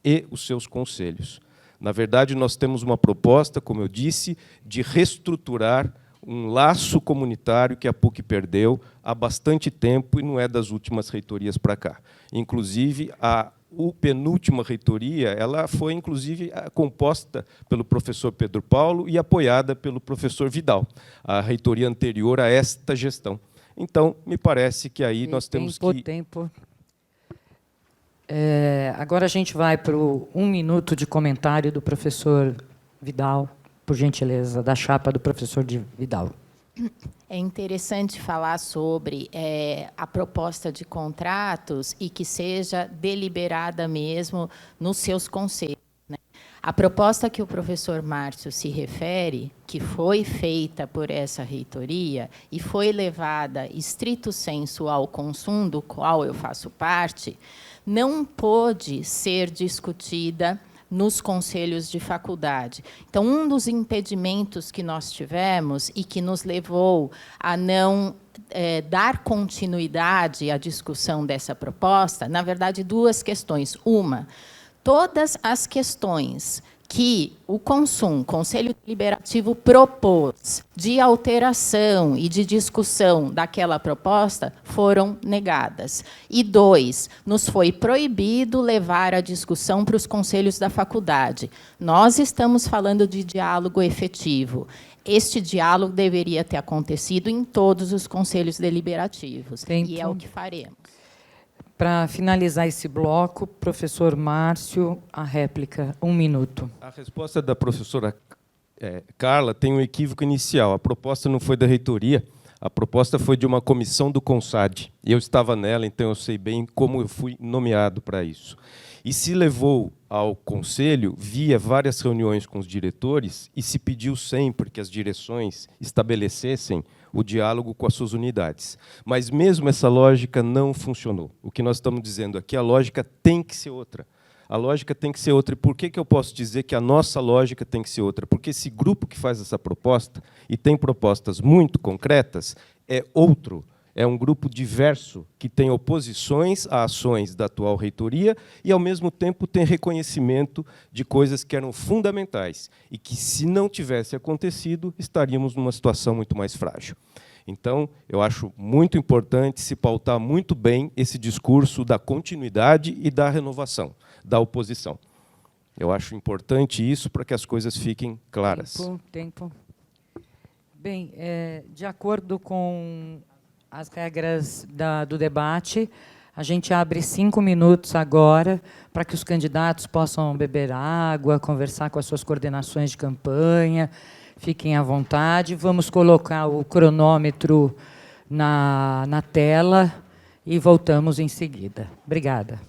e os seus conselhos. Na verdade, nós temos uma proposta, como eu disse, de reestruturar um laço comunitário que a PUC perdeu há bastante tempo e não é das últimas reitorias para cá. Inclusive, a penúltima reitoria ela foi, inclusive, composta pelo professor Pedro Paulo e apoiada pelo professor Vidal, a reitoria anterior a esta gestão. Então, me parece que aí nós temos que... Agora a gente vai para o 1 minuto de comentário do professor Vidal, por gentileza, da chapa do professor Vidal. É interessante falar sobre a proposta de contratos e que seja deliberada mesmo nos seus conselhos, né? A proposta que o professor Márcio se refere, que foi feita por essa reitoria e foi levada estrito sensu ao consumo, do qual eu faço parte, não pôde ser discutida nos conselhos de faculdade. Então, um dos impedimentos que nós tivemos e que nos levou a não dar continuidade à discussão dessa proposta, na verdade, 2 questões. Uma, todas as questões que o Conselho Deliberativo propôs de alteração e de discussão daquela proposta foram negadas. E 2, nos foi proibido levar a discussão para os conselhos da faculdade. Nós estamos falando de diálogo efetivo. Este diálogo deveria ter acontecido em todos os conselhos deliberativos. Tempo. E é o que faremos. Para finalizar esse bloco, professor Márcio, a réplica, 1 minuto. A resposta da professora Carla tem um equívoco inicial. A proposta não foi da reitoria, a proposta foi de uma comissão do CONSAD. E eu estava nela, então eu sei bem como eu fui nomeado para isso. E se levou ao conselho via várias reuniões com os diretores e se pediu sempre que as direções estabelecessem o diálogo com as suas unidades. Mas mesmo essa lógica não funcionou. O que nós estamos dizendo aqui, a lógica tem que ser outra. A lógica tem que ser outra. E por que eu posso dizer que a nossa lógica tem que ser outra? Porque esse grupo que faz essa proposta, e tem propostas muito concretas, é outro. É um grupo diverso, que tem oposições a ações da atual reitoria e, ao mesmo tempo, tem reconhecimento de coisas que eram fundamentais e que, se não tivesse acontecido, estaríamos numa situação muito mais frágil. Então, eu acho muito importante se pautar muito bem esse discurso da continuidade e da renovação, da oposição. Eu acho importante isso para que as coisas fiquem claras. Tempo. Bem, de acordo com as regras do debate, a gente abre 5 minutos agora para que os candidatos possam beber água, conversar com as suas coordenações de campanha. Fiquem à vontade. Vamos colocar o cronômetro na tela e voltamos em seguida. Obrigada.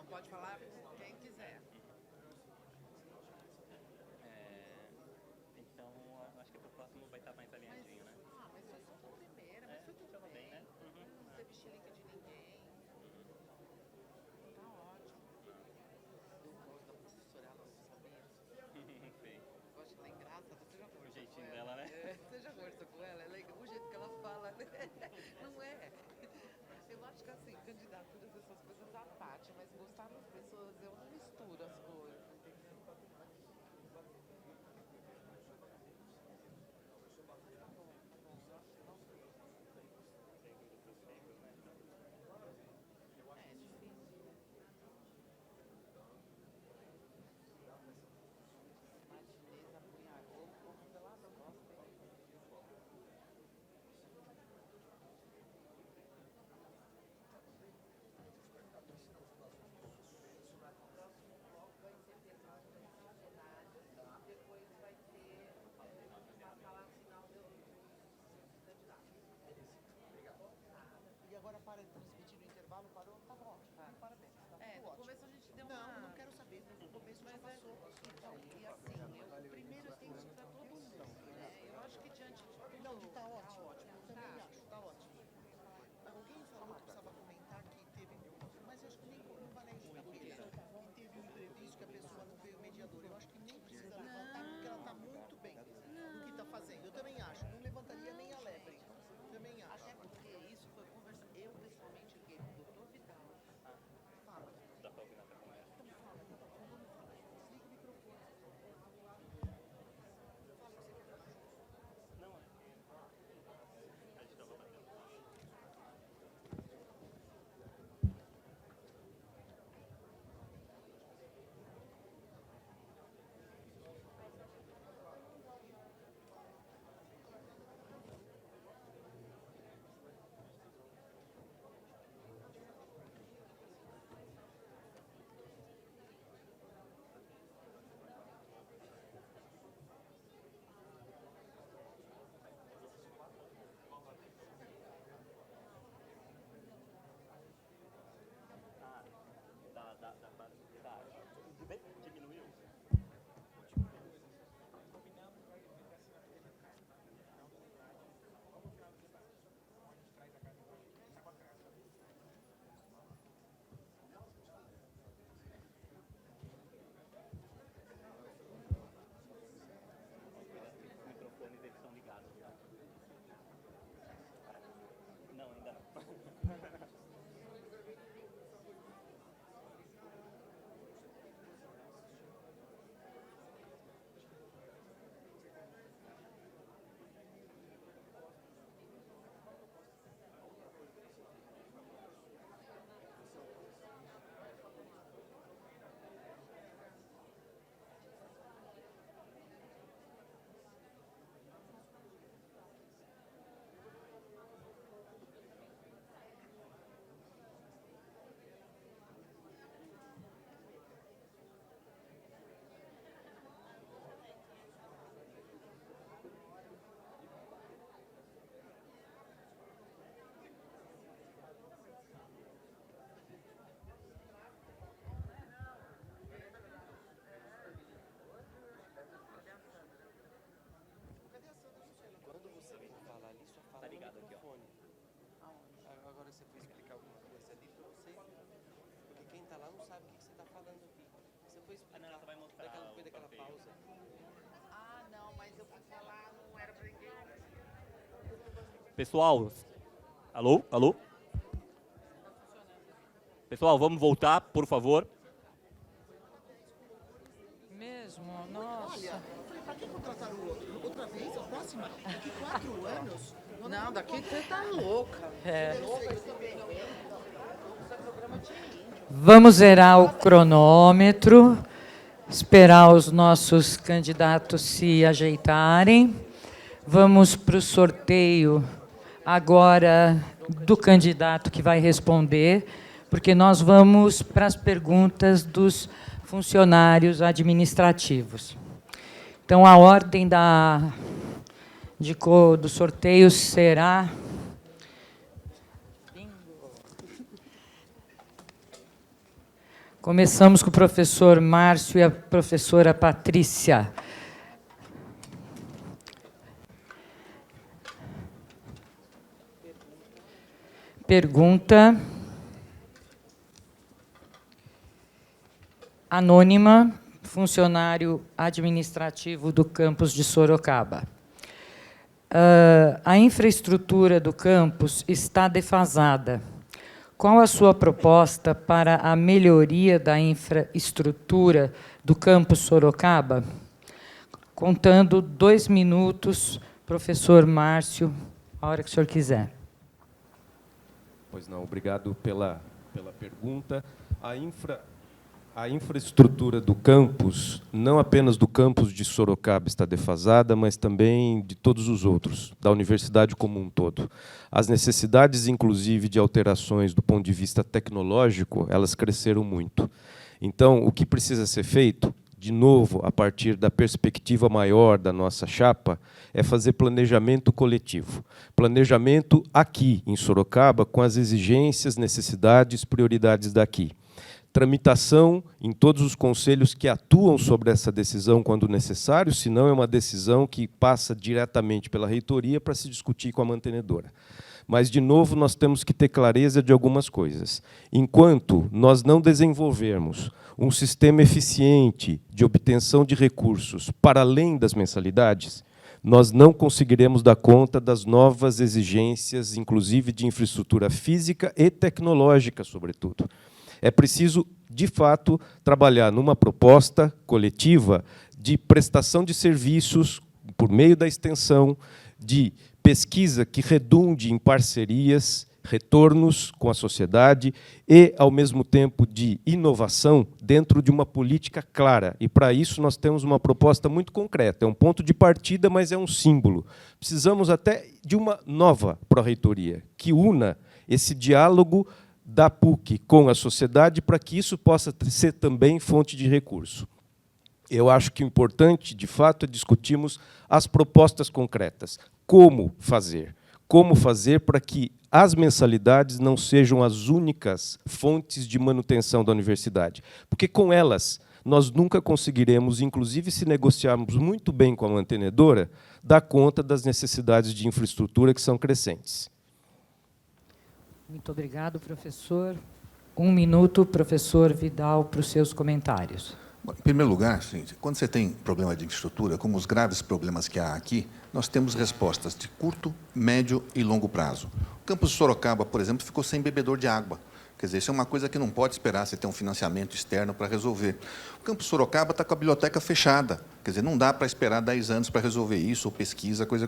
Pode falar quem quiser. Então, acho que para o próximo vai estar mais alinhadinho, né? Mas foi só a primeira, mas foi tudo bem, né? Não teve chilique de ninguém. Tá ótimo. Eu gosto da professora, ela sabia. Sei. Eu acho que tem graça, você já O conversou jeitinho com dela, né? Você já conversou com ela? É legal. O jeito que ela fala, não é? Eu acho que assim, candidaturas, essas coisas à parte, mas gostar das pessoas, eu não misturo as coisas. Vai ser Ah, não, ela vai mostrar. Daquela pausa. Ah, não, mas eu fui falar, não era para ninguém. Pessoal, alô? Alô? Pessoal, vamos voltar, por favor. Mesmo, nossa. Olha, eu falei, para que contrataram o outro? Outra vez, a próxima? Daqui 4 anos? Não, daqui você tá louca. Vamos zerar o cronômetro, esperar os nossos candidatos se ajeitarem. Vamos para o sorteio agora do candidato que vai responder, porque nós vamos para as perguntas dos funcionários administrativos. Então, a ordem do sorteio será... Começamos com o professor Márcio e a professora Patrícia. Pergunta anônima, funcionário administrativo do campus de Sorocaba. A infraestrutura do campus está defasada. Qual a sua proposta para a melhoria da infraestrutura do campus Sorocaba? Contando 2 minutos, professor Márcio, a hora que o senhor quiser. Pois não, obrigado pela pergunta. A infraestrutura do campus, não apenas do campus de Sorocaba está defasada, mas também de todos os outros, da universidade como um todo. As necessidades, inclusive, de alterações do ponto de vista tecnológico, elas cresceram muito. Então, o que precisa ser feito, de novo, a partir da perspectiva maior da nossa chapa, é fazer planejamento coletivo. Planejamento aqui, em Sorocaba, com as exigências, necessidades, prioridades daqui. Tramitação em todos os conselhos que atuam sobre essa decisão quando necessário, senão é uma decisão que passa diretamente pela reitoria para se discutir com a mantenedora. Mas, de novo, nós temos que ter clareza de algumas coisas. Enquanto nós não desenvolvermos um sistema eficiente de obtenção de recursos para além das mensalidades, nós não conseguiremos dar conta das novas exigências, inclusive de infraestrutura física e tecnológica, sobretudo. É preciso, de fato, trabalhar numa proposta coletiva de prestação de serviços por meio da extensão, de pesquisa que redunde em parcerias, retornos com a sociedade e, ao mesmo tempo, de inovação dentro de uma política clara. E, para isso, nós temos uma proposta muito concreta. É um ponto de partida, mas é um símbolo. Precisamos até de uma nova pró-reitoria, que una esse diálogo da PUC com a sociedade para que isso possa ser também fonte de recurso. Eu acho que o importante, de fato, é discutirmos as propostas concretas. Como fazer? Como fazer para que as mensalidades não sejam as únicas fontes de manutenção da universidade? Porque, com elas, nós nunca conseguiremos, inclusive se negociarmos muito bem com a mantenedora, dar conta das necessidades de infraestrutura que são crescentes. Muito obrigado, professor. 1 minuto, professor Vidal, para os seus comentários. Bom, em primeiro lugar, gente, quando você tem problema de infraestrutura, como os graves problemas que há aqui, nós temos respostas de curto, médio e longo prazo. O campus de Sorocaba, por exemplo, ficou sem bebedor de água. Quer dizer, isso é uma coisa que não pode esperar você ter um financiamento externo para resolver. O campus Sorocaba está com a biblioteca fechada. Quer dizer, não dá para esperar 10 anos para resolver isso, ou pesquisa, coisa.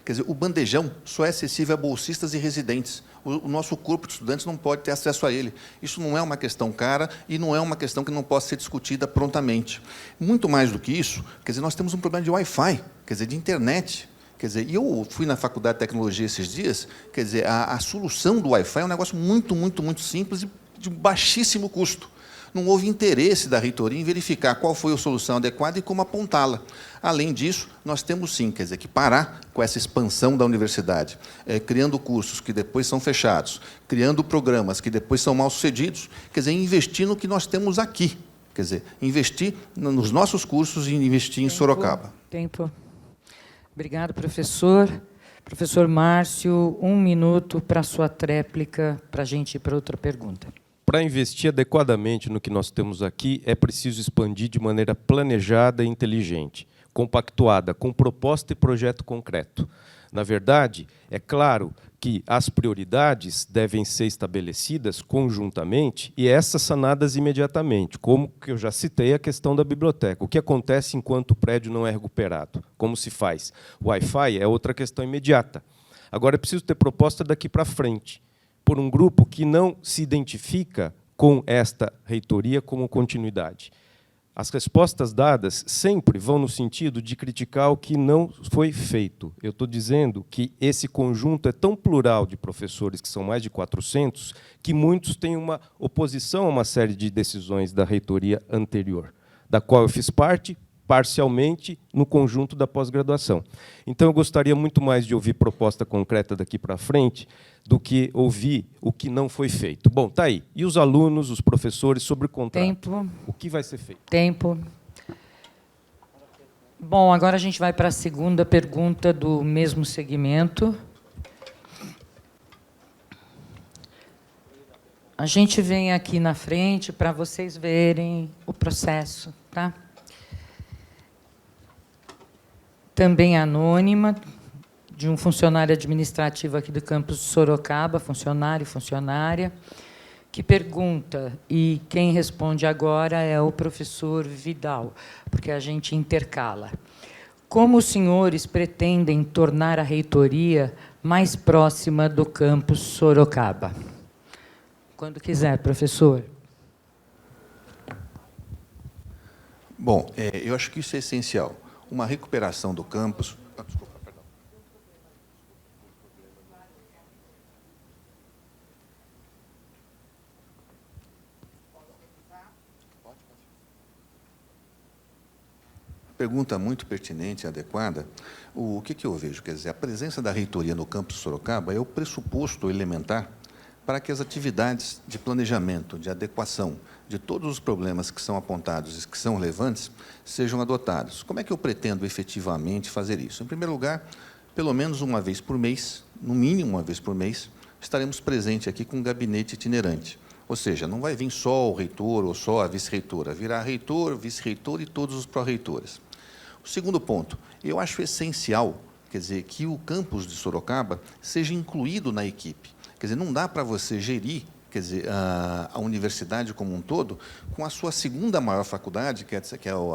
Quer dizer, o bandejão só é acessível a bolsistas e residentes. O nosso corpo de estudantes não pode ter acesso a ele. Isso não é uma questão cara e não é uma questão que não possa ser discutida prontamente. Muito mais do que isso, quer dizer, nós temos um problema de Wi-Fi, quer dizer, de internet. Quer dizer, eu fui na Faculdade de Tecnologia esses dias, quer dizer, a solução do Wi-Fi é um negócio muito, muito, muito simples e de baixíssimo custo. Não houve interesse da reitoria em verificar qual foi a solução adequada e como apontá-la. Além disso, nós temos sim, quer dizer, que parar com essa expansão da universidade, criando cursos que depois são fechados, criando programas que depois são mal sucedidos, quer dizer, investir no que nós temos aqui, quer dizer, investir nos nossos cursos e investir em Sorocaba. Tempo. Obrigado, professor. Professor Márcio, 1 minuto para a sua tréplica, para a gente ir para outra pergunta. Para investir adequadamente no que nós temos aqui, é preciso expandir de maneira planejada e inteligente, compactuada, com proposta e projeto concreto. Na verdade, é claro que as prioridades devem ser estabelecidas conjuntamente e essas sanadas imediatamente, como que eu já citei a questão da biblioteca. O que acontece enquanto o prédio não é recuperado? Como se faz? O Wi-Fi é outra questão imediata. Agora, é preciso ter proposta daqui para frente, por um grupo que não se identifica com esta reitoria como continuidade. As respostas dadas sempre vão no sentido de criticar o que não foi feito. Eu estou dizendo que esse conjunto é tão plural de professores, que são mais de 400, que muitos têm uma oposição a uma série de decisões da reitoria anterior, da qual eu fiz parte, parcialmente, no conjunto da pós-graduação. Então, eu gostaria muito mais de ouvir proposta concreta daqui para frente do que ouvir o que não foi feito. Bom, está aí. E os alunos, os professores, sobre o contrato? Tempo. O que vai ser feito? Tempo. Bom, agora a gente vai para a segunda pergunta do mesmo segmento. A gente vem aqui na frente para vocês verem o processo, tá? Também anônima, de um funcionário administrativo aqui do campus de Sorocaba, funcionário e funcionária, que pergunta, e quem responde agora é o professor Vidal, porque a gente intercala. Como os senhores pretendem tornar a reitoria mais próxima do campus Sorocaba? Quando quiser, professor. Bom, eu acho que isso é essencial. Uma recuperação do campus... Desculpa, perdão. Pergunta muito pertinente e adequada. O que eu vejo? Quer dizer, a presença da reitoria no campus Sorocaba é o pressuposto elementar para que as atividades de planejamento, de adequação, de todos os problemas que são apontados e que são relevantes, sejam adotados. Como é que eu pretendo efetivamente fazer isso? Em primeiro lugar, pelo menos uma vez por mês, no mínimo uma vez por mês, estaremos presentes aqui com um gabinete itinerante. Ou seja, não vai vir só o reitor ou só a vice-reitora, virá reitor, vice-reitor e todos os pró-reitores. O segundo ponto, eu acho essencial, quer dizer, que o campus de Sorocaba seja incluído na equipe. Quer dizer, não dá para você gerir, quer dizer, a universidade como um todo, com a sua segunda maior faculdade, que é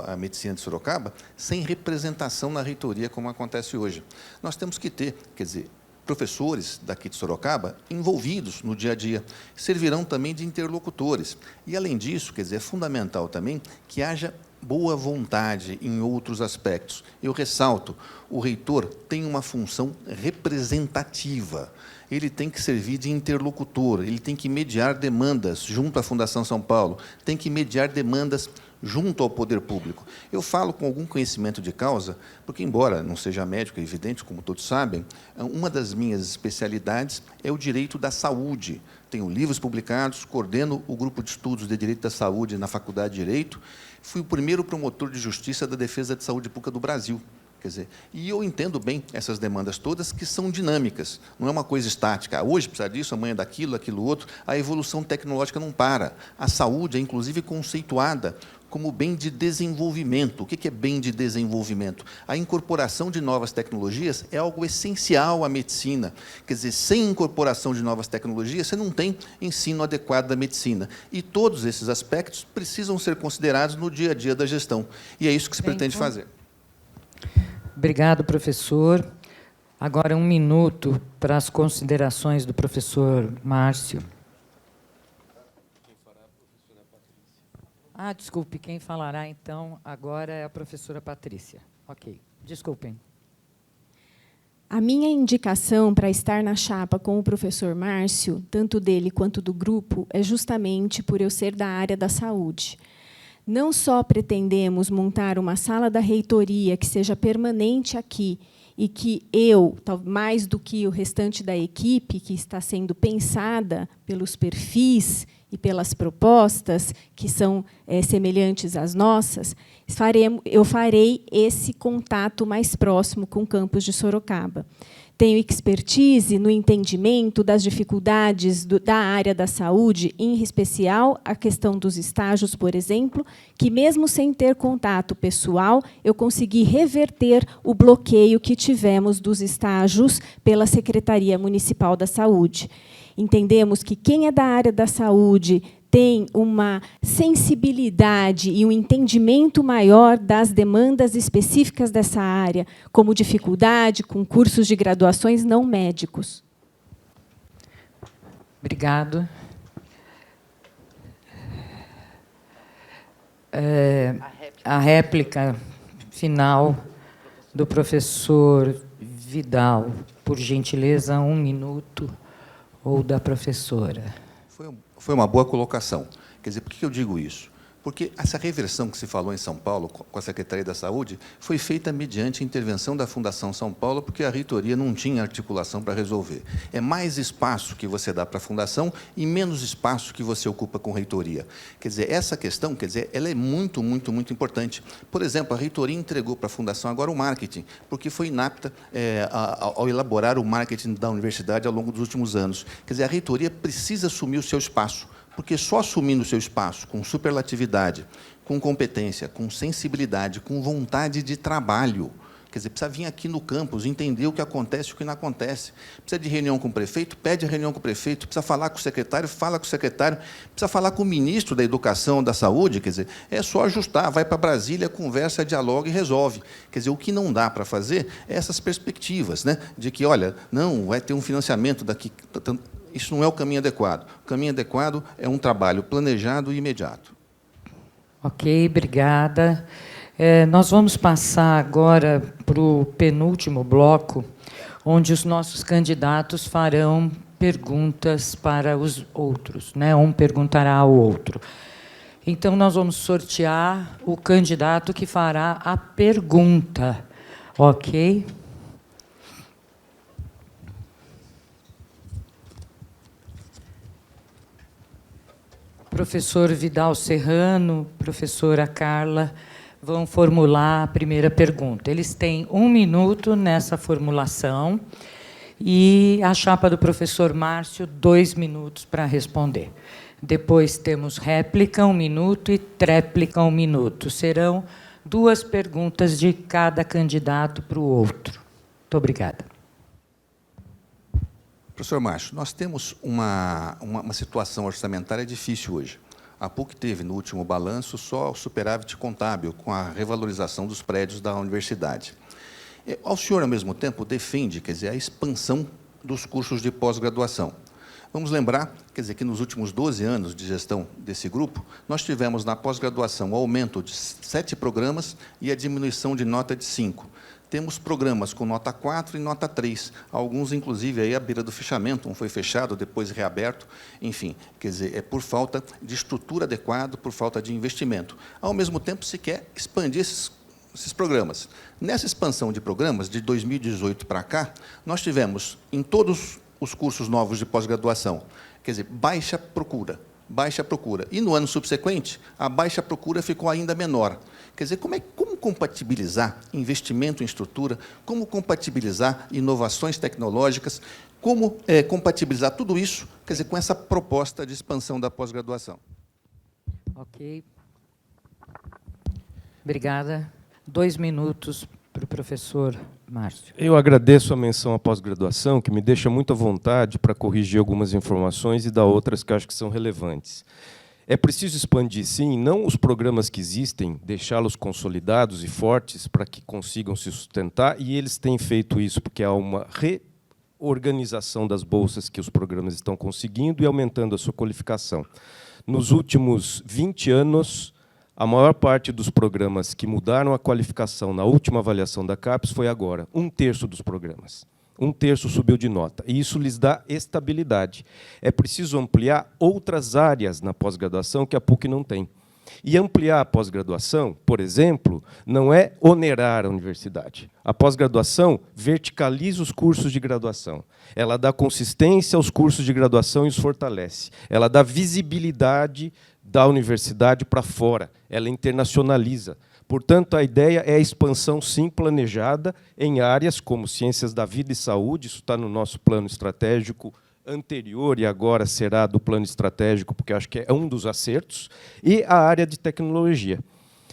a Medicina de Sorocaba, sem representação na reitoria, como acontece hoje. Nós temos que ter, quer dizer, professores daqui de Sorocaba envolvidos no dia a dia, servirão também de interlocutores. E, além disso, quer dizer, é fundamental também que haja boa vontade em outros aspectos. Eu ressalto, o reitor tem uma função representativa. Ele tem que servir de interlocutor, ele tem que mediar demandas junto à Fundação São Paulo, tem que mediar demandas junto ao poder público. Eu falo com algum conhecimento de causa, porque, embora não seja médico, é evidente, como todos sabem, uma das minhas especialidades é o direito da saúde. Tenho livros publicados, coordeno o grupo de estudos de direito da saúde na Faculdade de Direito, fui o primeiro promotor de justiça da defesa de saúde pública do Brasil. Quer dizer, e eu entendo bem essas demandas todas, que são dinâmicas, não é uma coisa estática. Hoje precisa disso, amanhã daquilo, aquilo outro. A evolução tecnológica não para. A saúde é, inclusive, conceituada como bem de desenvolvimento. O que é bem de desenvolvimento? A incorporação de novas tecnologias é algo essencial à medicina. Quer dizer, sem incorporação de novas tecnologias, você não tem ensino adequado da medicina. E todos esses aspectos precisam ser considerados no dia a dia da gestão. E é isso que se pretende fazer. Obrigado, professor. Agora, 1 minuto para as considerações do professor Márcio. Desculpe, quem falará, então, agora é a professora Patrícia. Ok, desculpem. A minha indicação para estar na chapa com o professor Márcio, tanto dele quanto do grupo, é justamente por eu ser da área da saúde. Não só pretendemos montar uma sala da reitoria que seja permanente aqui e que eu, mais do que o restante da equipe que está sendo pensada pelos perfis e e pelas propostas, que são semelhantes às nossas, eu farei esse contato mais próximo com o campus de Sorocaba. Tenho expertise no entendimento das dificuldades da área da saúde, em especial a questão dos estágios, por exemplo, que, mesmo sem ter contato pessoal, eu consegui reverter o bloqueio que tivemos dos estágios pela Secretaria Municipal da Saúde. Entendemos que quem é da área da saúde tem uma sensibilidade e um entendimento maior das demandas específicas dessa área, como dificuldade com cursos de graduações não médicos. Obrigado. A réplica final do professor Vidal, por gentileza, 1 minuto, ou da professora. Foi uma boa colocação. Quer dizer, por que eu digo isso? Porque essa reversão que se falou em São Paulo, com a Secretaria da Saúde, foi feita mediante a intervenção da Fundação São Paulo, porque a reitoria não tinha articulação para resolver. É mais espaço que você dá para a Fundação e menos espaço que você ocupa com a reitoria. Quer dizer, essa questão, quer dizer, ela é muito, muito, muito importante. Por exemplo, a reitoria entregou para a Fundação agora o marketing, porque foi inapta ao elaborar o marketing da universidade ao longo dos últimos anos. Quer dizer, a reitoria precisa assumir o seu espaço, porque só assumindo o seu espaço, com superlatividade, com competência, com sensibilidade, com vontade de trabalho, quer dizer, precisa vir aqui no campus, entender o que acontece e o que não acontece. Precisa de reunião com o prefeito, pede a reunião com o prefeito, precisa falar com o secretário, fala com o secretário, precisa falar com o ministro da Educação, da Saúde, quer dizer, é só ajustar, vai para Brasília, conversa, dialoga e resolve. Quer dizer, o que não dá para fazer é essas perspectivas, né, de que, olha, não, vai ter um financiamento daqui... Isso não é o caminho adequado. O caminho adequado é um trabalho planejado e imediato. Ok, obrigada. Nós vamos passar agora para o penúltimo bloco, onde os nossos candidatos farão perguntas para os outros, né? Um perguntará ao outro. Então, nós vamos sortear o candidato que fará a pergunta. Ok? Professor Vidal Serrano, professora Carla, vão formular a primeira pergunta. Eles têm 1 minuto nessa formulação e a chapa do professor Márcio, 2 minutos para responder. Depois temos réplica, 1 minuto, e tréplica, 1 minuto. Serão 2 perguntas de cada candidato para o outro. Muito obrigada. Professor Márcio, nós temos uma situação orçamentária difícil hoje. A PUC teve, no último balanço, só o superávit contábil, com a revalorização dos prédios da universidade. O senhor, ao mesmo tempo, defende, quer dizer, a expansão dos cursos de pós-graduação. Vamos lembrar, quer dizer, que nos últimos 12 anos de gestão desse grupo, nós tivemos na pós-graduação o aumento de 7 programas e a diminuição de nota de 5. Temos programas com nota 4 e nota 3, alguns, inclusive, aí à beira do fechamento, um foi fechado, depois reaberto, enfim, quer dizer, é por falta de estrutura adequada, por falta de investimento. Ao mesmo tempo, se quer expandir esses programas. Nessa expansão de programas, de 2018 para cá, nós tivemos, em todos os cursos novos de pós-graduação, quer dizer, baixa procura. E, no ano subsequente, a baixa procura ficou ainda menor. Quer dizer, como compatibilizar investimento em estrutura, como compatibilizar inovações tecnológicas, como compatibilizar tudo isso, quer dizer, com essa proposta de expansão da pós-graduação? Ok. Obrigada. 2 minutos para o professor Márcio. Eu agradeço a menção à pós-graduação, que me deixa muito à vontade para corrigir algumas informações e dar outras que eu acho que são relevantes. É preciso expandir, sim, não os programas que existem, deixá-los consolidados e fortes para que consigam se sustentar, e eles têm feito isso porque há uma reorganização das bolsas que os programas estão conseguindo e aumentando a sua qualificação. Nos últimos 20 anos, a maior parte dos programas que mudaram a qualificação na última avaliação da CAPES foi agora, 1/3 dos programas. 1/3 subiu de nota, e isso lhes dá estabilidade. É preciso ampliar outras áreas na pós-graduação que a PUC não tem. E ampliar a pós-graduação, por exemplo, não é onerar a universidade. A pós-graduação verticaliza os cursos de graduação. Ela dá consistência aos cursos de graduação e os fortalece. Ela dá visibilidade da universidade para fora. Ela internacionaliza. Portanto, a ideia é a expansão, sim, planejada em áreas como ciências da vida e saúde. Isso está no nosso plano estratégico anterior e agora será do plano estratégico, porque acho que é um dos acertos, e a área de tecnologia.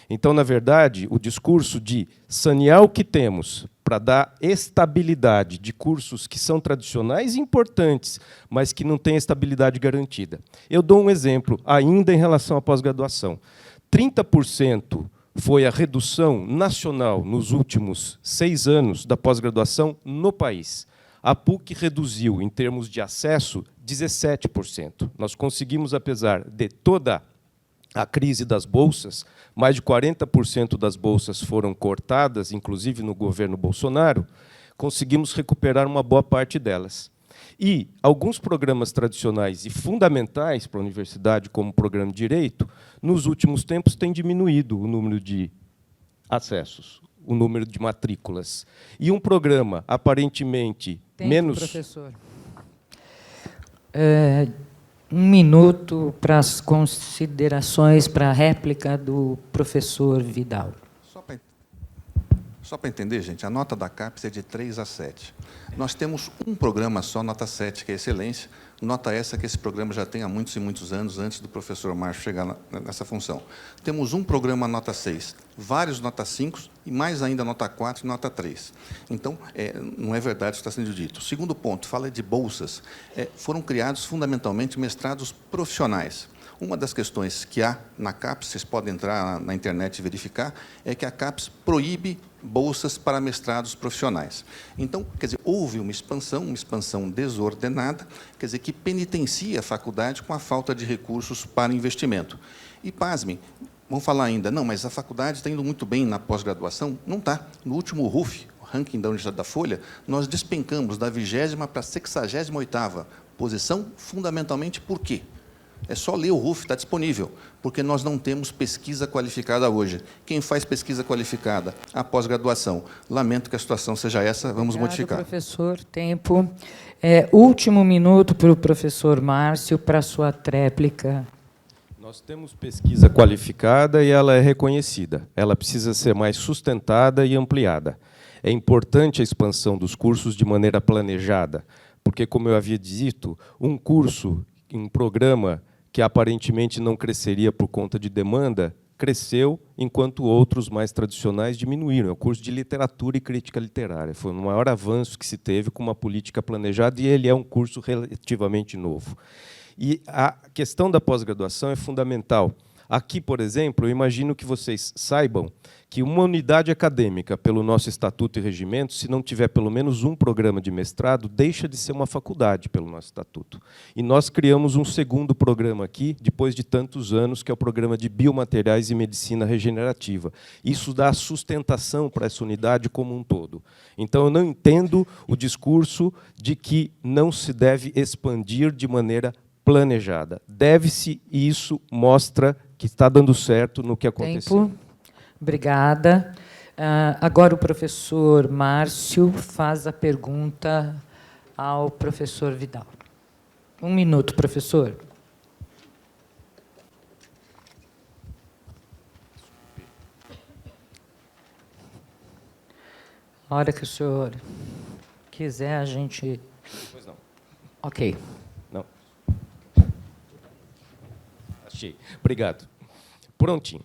Então, na verdade, o discurso de sanear o que temos para dar estabilidade de cursos que são tradicionais e importantes, mas que não têm estabilidade garantida. Eu dou um exemplo, ainda em relação à pós-graduação. 30% foi a redução nacional nos últimos 6 anos da pós-graduação no país. A PUC reduziu, em termos de acesso, 17%. Nós conseguimos, apesar de toda a crise das bolsas, mais de 40% das bolsas foram cortadas, inclusive no governo Bolsonaro, conseguimos recuperar uma boa parte delas. E alguns programas tradicionais e fundamentais para a universidade, como o programa de Direito, nos últimos tempos têm diminuído o número de acessos, o número de matrículas. E um programa aparentemente menos... Professor. 1 minuto para as considerações, para a réplica do professor Vidal. Só para entender, gente, a nota da CAPES é de 3 a 7. Nós temos um programa só, nota 7, que é excelência. Nota essa que esse programa já tem há muitos e muitos anos, antes do professor Márcio chegar nessa função. Temos um programa nota 6, vários nota 5 e mais ainda nota 4 e nota 3. Então, não é verdade o que está sendo dito. O segundo ponto, fala de bolsas. Foram criados fundamentalmente mestrados profissionais. Uma das questões que há na CAPES, vocês podem entrar na internet e verificar, é que a CAPES proíbe bolsas para mestrados profissionais. Então, quer dizer, houve uma expansão desordenada, quer dizer, que penitencia a faculdade com a falta de recursos para investimento. E, pasmem, vão falar ainda, não, mas a faculdade está indo muito bem na pós-graduação? Não está. No último RUF, o ranking da Universidade da Folha, nós despencamos da 20ª para a 68ª posição, fundamentalmente por quê? É só ler o RUF, está disponível, porque nós não temos pesquisa qualificada hoje. Quem faz pesquisa qualificada? A pós-graduação. Lamento que a situação seja essa, vamos modificar. Professor, tempo. Último minuto para o professor Márcio, para a sua tréplica. Nós temos pesquisa qualificada e ela é reconhecida. Ela precisa ser mais sustentada e ampliada. É importante a expansão dos cursos de maneira planejada, porque, como eu havia dito, um curso, um programa que aparentemente não cresceria por conta de demanda, cresceu, enquanto outros mais tradicionais diminuíram. É o curso de literatura e crítica literária. Foi o maior avanço que se teve com uma política planejada, e ele é um curso relativamente novo. E a questão da pós-graduação é fundamental. Aqui, por exemplo, eu imagino que vocês saibam que uma unidade acadêmica, pelo nosso estatuto e regimento, se não tiver pelo menos um programa de mestrado, deixa de ser uma faculdade pelo nosso estatuto. E nós criamos um segundo programa aqui, depois de tantos anos, que é o programa de Biomateriais e Medicina Regenerativa. Isso dá sustentação para essa unidade como um todo. Então, eu não entendo o discurso de que não se deve expandir de maneira planejada. Deve-se, e isso mostra que está dando certo no que aconteceu. Tempo. Obrigada. Agora o professor Márcio faz a pergunta ao professor Vidal. 1 minuto, professor. A hora que o senhor quiser, a gente... Pois não. Ok. Não. Achei. Obrigado. Prontinho.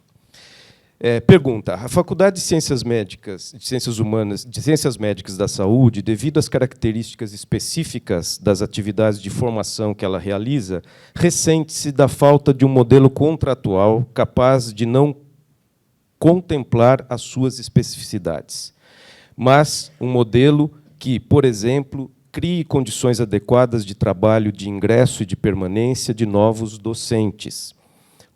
Pergunta: a Faculdade de Ciências Médicas, de Ciências Humanas, de Ciências Médicas da Saúde, devido às características específicas das atividades de formação que ela realiza, ressente-se da falta de um modelo contratual capaz de não contemplar as suas especificidades, mas um modelo que, por exemplo, crie condições adequadas de trabalho, de ingresso e de permanência de novos docentes.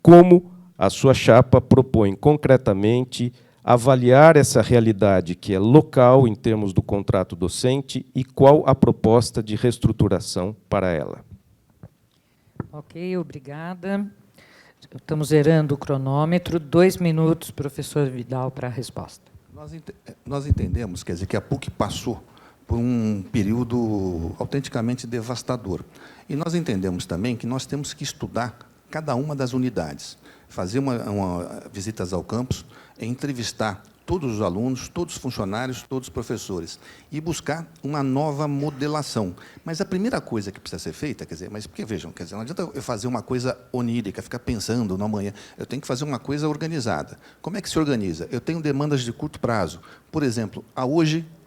Como a sua chapa propõe concretamente avaliar essa realidade que é local em termos do contrato docente e qual a proposta de reestruturação para ela? Ok, obrigada. Estamos zerando o cronômetro. 2 minutos, professor Vidal, para a resposta. Nós entendemos, quer dizer, que a PUC passou por um período autenticamente devastador. E nós entendemos também que nós temos que estudar cada uma das unidades, fazer visitas ao campus, entrevistar todos os alunos, todos os funcionários, todos os professores, e buscar uma nova modelação. Mas a primeira coisa que precisa ser feita, quer dizer, mas porque vejam, quer dizer, não adianta eu fazer uma coisa onírica, ficar pensando no amanhã. Eu tenho que fazer uma coisa organizada. Como é que se organiza? Eu tenho demandas de curto prazo. Por exemplo,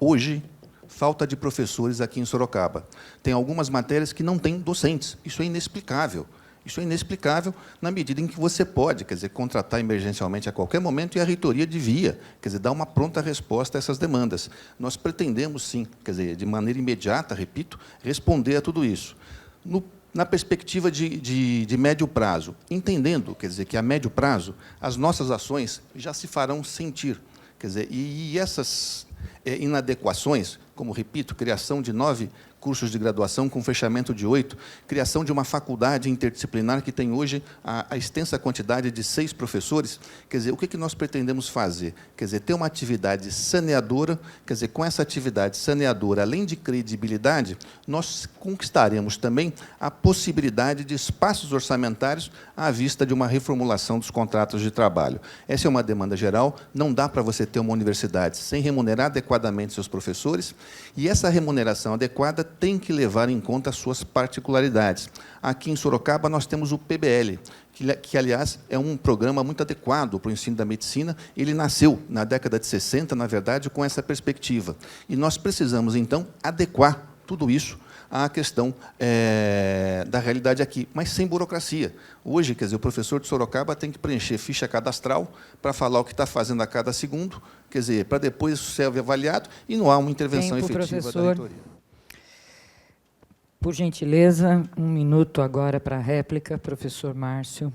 hoje falta de professores aqui em Sorocaba. Tem algumas matérias que não têm docentes. Isso é inexplicável. Isso é inexplicável na medida em que você pode, quer dizer, contratar emergencialmente a qualquer momento, e a reitoria devia, quer dizer, dar uma pronta resposta a essas demandas. Nós pretendemos, sim, quer dizer, de maneira imediata, repito, responder a tudo isso. Na perspectiva de médio prazo, entendendo, quer dizer, que a médio prazo as nossas ações já se farão sentir, quer dizer, e essas inadequações, como, repito, criação de 9 cursos de graduação com fechamento de 8, criação de uma faculdade interdisciplinar que tem hoje a extensa quantidade de 6 professores. Quer dizer, o que nós pretendemos fazer? Quer dizer, ter uma atividade saneadora, quer dizer, com essa atividade saneadora, além de credibilidade, nós conquistaremos também a possibilidade de espaços orçamentários à vista de uma reformulação dos contratos de trabalho. Essa é uma demanda geral, não dá para você ter uma universidade sem remunerar adequadamente seus professores, e essa remuneração adequada tem que levar em conta as suas particularidades. Aqui em Sorocaba, nós temos o PBL, que, aliás, é um programa muito adequado para o ensino da medicina. Ele nasceu na década de 60, na verdade, com essa perspectiva. E nós precisamos, então, adequar tudo isso à questão da realidade aqui, mas sem burocracia. Hoje, quer dizer, o professor de Sorocaba tem que preencher ficha cadastral para falar o que está fazendo a cada segundo, quer dizer, para depois isso ser avaliado, e não há uma intervenção efetiva da reitoria. Por gentileza, 1 minuto agora para a réplica, professor Márcio.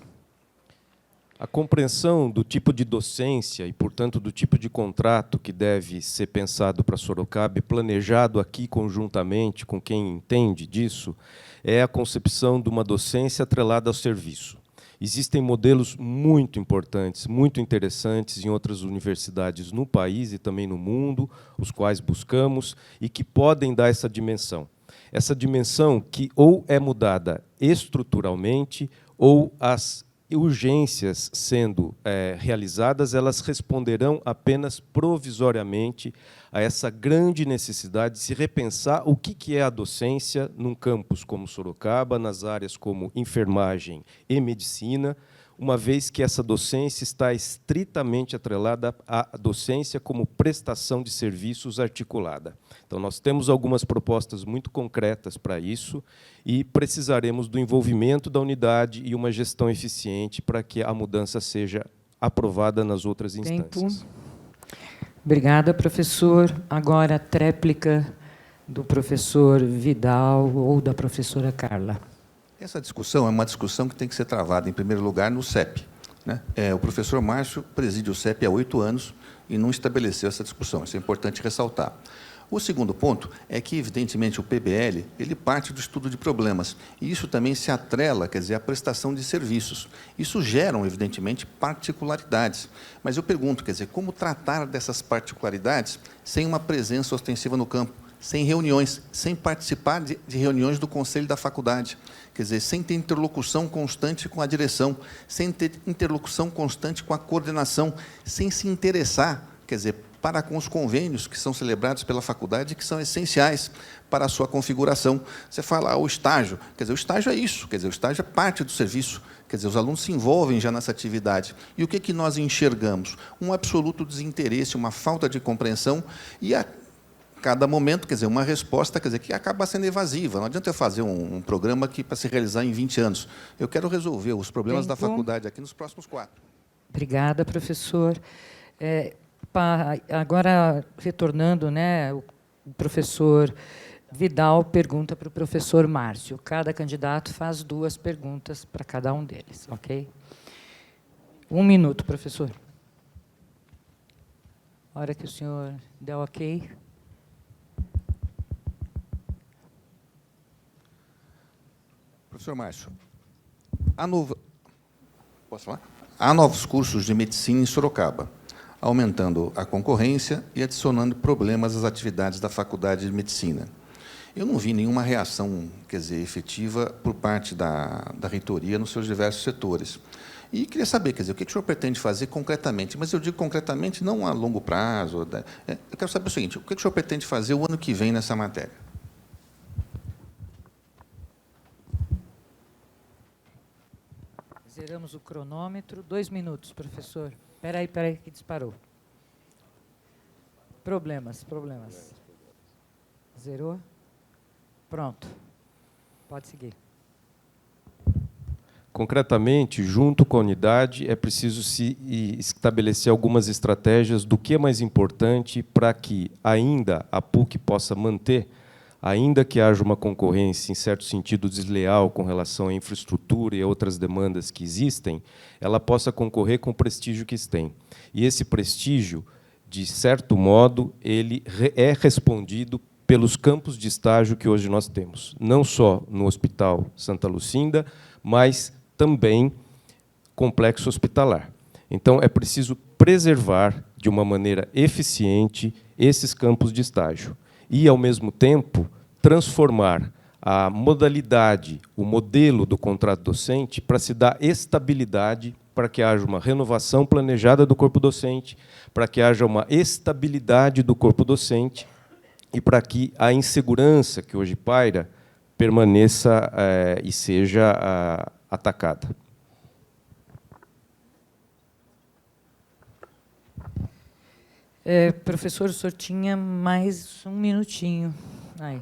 A compreensão do tipo de docência e, portanto, do tipo de contrato que deve ser pensado para Sorocaba e planejado aqui conjuntamente com quem entende disso, é a concepção de uma docência atrelada ao serviço. Existem modelos muito importantes, muito interessantes em outras universidades no país e também no mundo, os quais buscamos e que podem dar essa dimensão. Essa dimensão que ou é mudada estruturalmente ou as urgências sendo realizadas, elas responderão apenas provisoriamente a essa grande necessidade de se repensar o que é a docência num campus como Sorocaba, nas áreas como enfermagem e medicina, uma vez que essa docência está estritamente atrelada à docência como prestação de serviços articulada. Então, nós temos algumas propostas muito concretas para isso e precisaremos do envolvimento da unidade e uma gestão eficiente para que a mudança seja aprovada nas outras instâncias. Tempo. Obrigada, professor. Agora, a tréplica do professor Vidal ou da professora Carla. Essa discussão é uma discussão que tem que ser travada, em primeiro lugar, no CEP. Né? O professor Márcio preside o CEP há 8 anos e não estabeleceu essa discussão. Isso é importante ressaltar. O segundo ponto é que, evidentemente, o PBL ele parte do estudo de problemas, e isso também se atrela, quer dizer, à prestação de serviços. Isso gera, evidentemente, particularidades. Mas eu pergunto, quer dizer, como tratar dessas particularidades sem uma presença ostensiva no campo, sem reuniões, sem participar de reuniões do conselho da faculdade, quer dizer, sem ter interlocução constante com a direção, sem ter interlocução constante com a coordenação, sem se interessar, quer dizer, para com os convênios que são celebrados pela faculdade, que são essenciais para a sua configuração. Você fala, o estágio, quer dizer, o estágio é isso, quer dizer, o estágio é parte do serviço, quer dizer, os alunos se envolvem já nessa atividade. E o que nós enxergamos? Um absoluto desinteresse, uma falta de compreensão e a cada momento, quer dizer, uma resposta, quer dizer, que acaba sendo evasiva. Não adianta eu fazer um programa que para se realizar em 20 anos. Eu quero resolver os problemas da faculdade aqui nos próximos 4. Obrigada, professor. Agora, retornando, né, o professor Vidal pergunta para o professor Márcio. Cada candidato faz 2 perguntas para cada um deles, ok? 1 minuto, professor. A hora que o senhor der ok. Professor Márcio, Posso falar? Há novos cursos de medicina em Sorocaba, aumentando a concorrência e adicionando problemas às atividades da Faculdade de Medicina. Eu não vi nenhuma reação, quer dizer, efetiva por parte da reitoria nos seus diversos setores. E queria saber, quer dizer, o que o senhor pretende fazer concretamente? Mas eu digo concretamente não a longo prazo. Eu quero saber o seguinte, o que o senhor pretende fazer o ano que vem nessa matéria? Zeramos o cronômetro. 2 minutos, professor. Espera aí, que disparou. Problemas. Zerou? Pronto. Pode seguir. Concretamente, junto com a unidade, é preciso se estabelecer algumas estratégias do que é mais importante para que ainda a PUC possa manter, ainda que haja uma concorrência, em certo sentido, desleal com relação à infraestrutura e a outras demandas que existem, ela possa concorrer com o prestígio que tem. E esse prestígio, de certo modo, ele é respondido pelos campos de estágio que hoje nós temos, não só no Hospital Santa Lucinda, mas também complexo hospitalar. Então, é preciso preservar, de uma maneira eficiente, esses campos de estágio e, ao mesmo tempo, transformar a modalidade, o modelo do contrato docente para se dar estabilidade, para que haja uma renovação planejada do corpo docente, para que haja uma estabilidade do corpo docente e para que a insegurança que hoje paira permaneça e seja atacada. Professor, o senhor tinha mais 1 minutinho. Aí.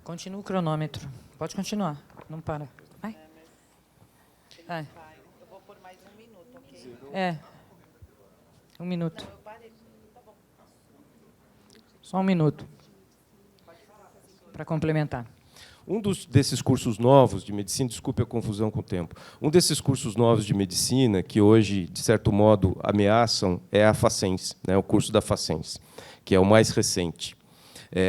Continua o cronômetro. Pode continuar. Não para. Vai. Vai. Eu vou por mais 1 minuto, ok? 1 minuto. Só 1 minuto. Para complementar. Desses cursos novos de medicina, desculpe a confusão com o tempo, desses cursos novos de medicina que hoje, de certo modo, ameaçam é a Facens, né, o curso da Facens, que é o mais recente.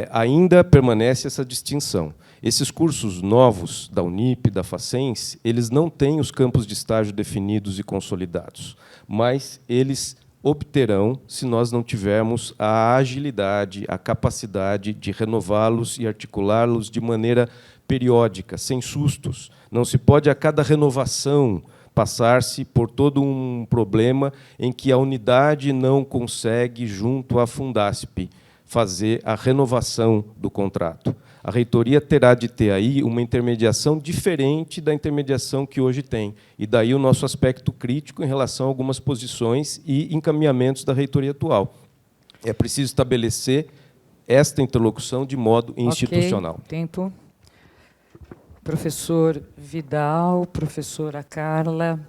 Ainda permanece essa distinção. Esses cursos novos da Unip, da Facens, eles não têm os campos de estágio definidos e consolidados, mas eles obterão se nós não tivermos a agilidade, a capacidade de renová-los e articulá-los de maneira periódica, sem sustos. Não se pode, a cada renovação, passar-se por todo um problema em que a unidade não consegue, junto à Fundasp, fazer a renovação do contrato. A reitoria terá de ter aí uma intermediação diferente da intermediação que hoje tem. E daí o nosso aspecto crítico em relação a algumas posições e encaminhamentos da reitoria atual. É preciso estabelecer esta interlocução de modo institucional. Okay, tempo. Professor Vidal, professora Carla,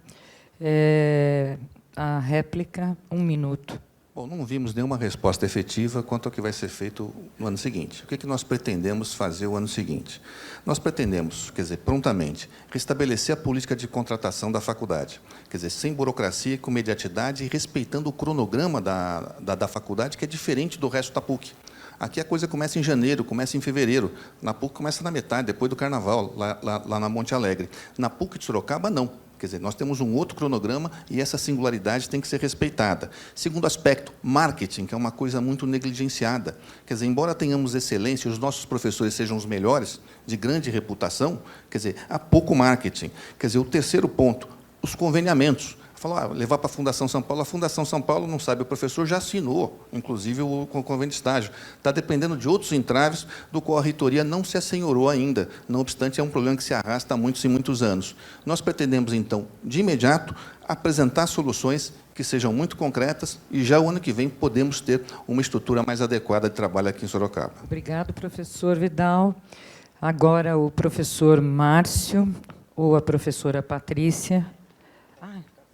a réplica, 1 minuto. Bom, não vimos nenhuma resposta efetiva quanto ao que vai ser feito no ano seguinte. O que nós pretendemos fazer o ano seguinte? Nós pretendemos, quer dizer, prontamente, restabelecer a política de contratação da faculdade. Quer dizer, sem burocracia, com imediatidade e respeitando o cronograma da faculdade, que é diferente do resto da PUC. Aqui a coisa começa em janeiro, começa em fevereiro. Na PUC começa na metade, depois do Carnaval, lá na Monte Alegre. Na PUC de Sorocaba, não. Quer dizer, nós temos um outro cronograma e essa singularidade tem que ser respeitada. Segundo aspecto, marketing, que é uma coisa muito negligenciada. Quer dizer, embora tenhamos excelência e os nossos professores sejam os melhores, de grande reputação, quer dizer, há pouco marketing. Quer dizer, o terceiro ponto, os conveniamentos. Falou, levar para a Fundação São Paulo. A Fundação São Paulo não sabe, o professor já assinou, inclusive, o convênio de estágio. Está dependendo de outros entraves, do qual a reitoria não se assenhorou ainda. Não obstante, é um problema que se arrasta há muitos e muitos anos. Nós pretendemos, então, de imediato, apresentar soluções que sejam muito concretas e já o ano que vem podemos ter uma estrutura mais adequada de trabalho aqui em Sorocaba. Obrigado, professor Vidal. Agora, o professor Márcio ou a professora Patrícia.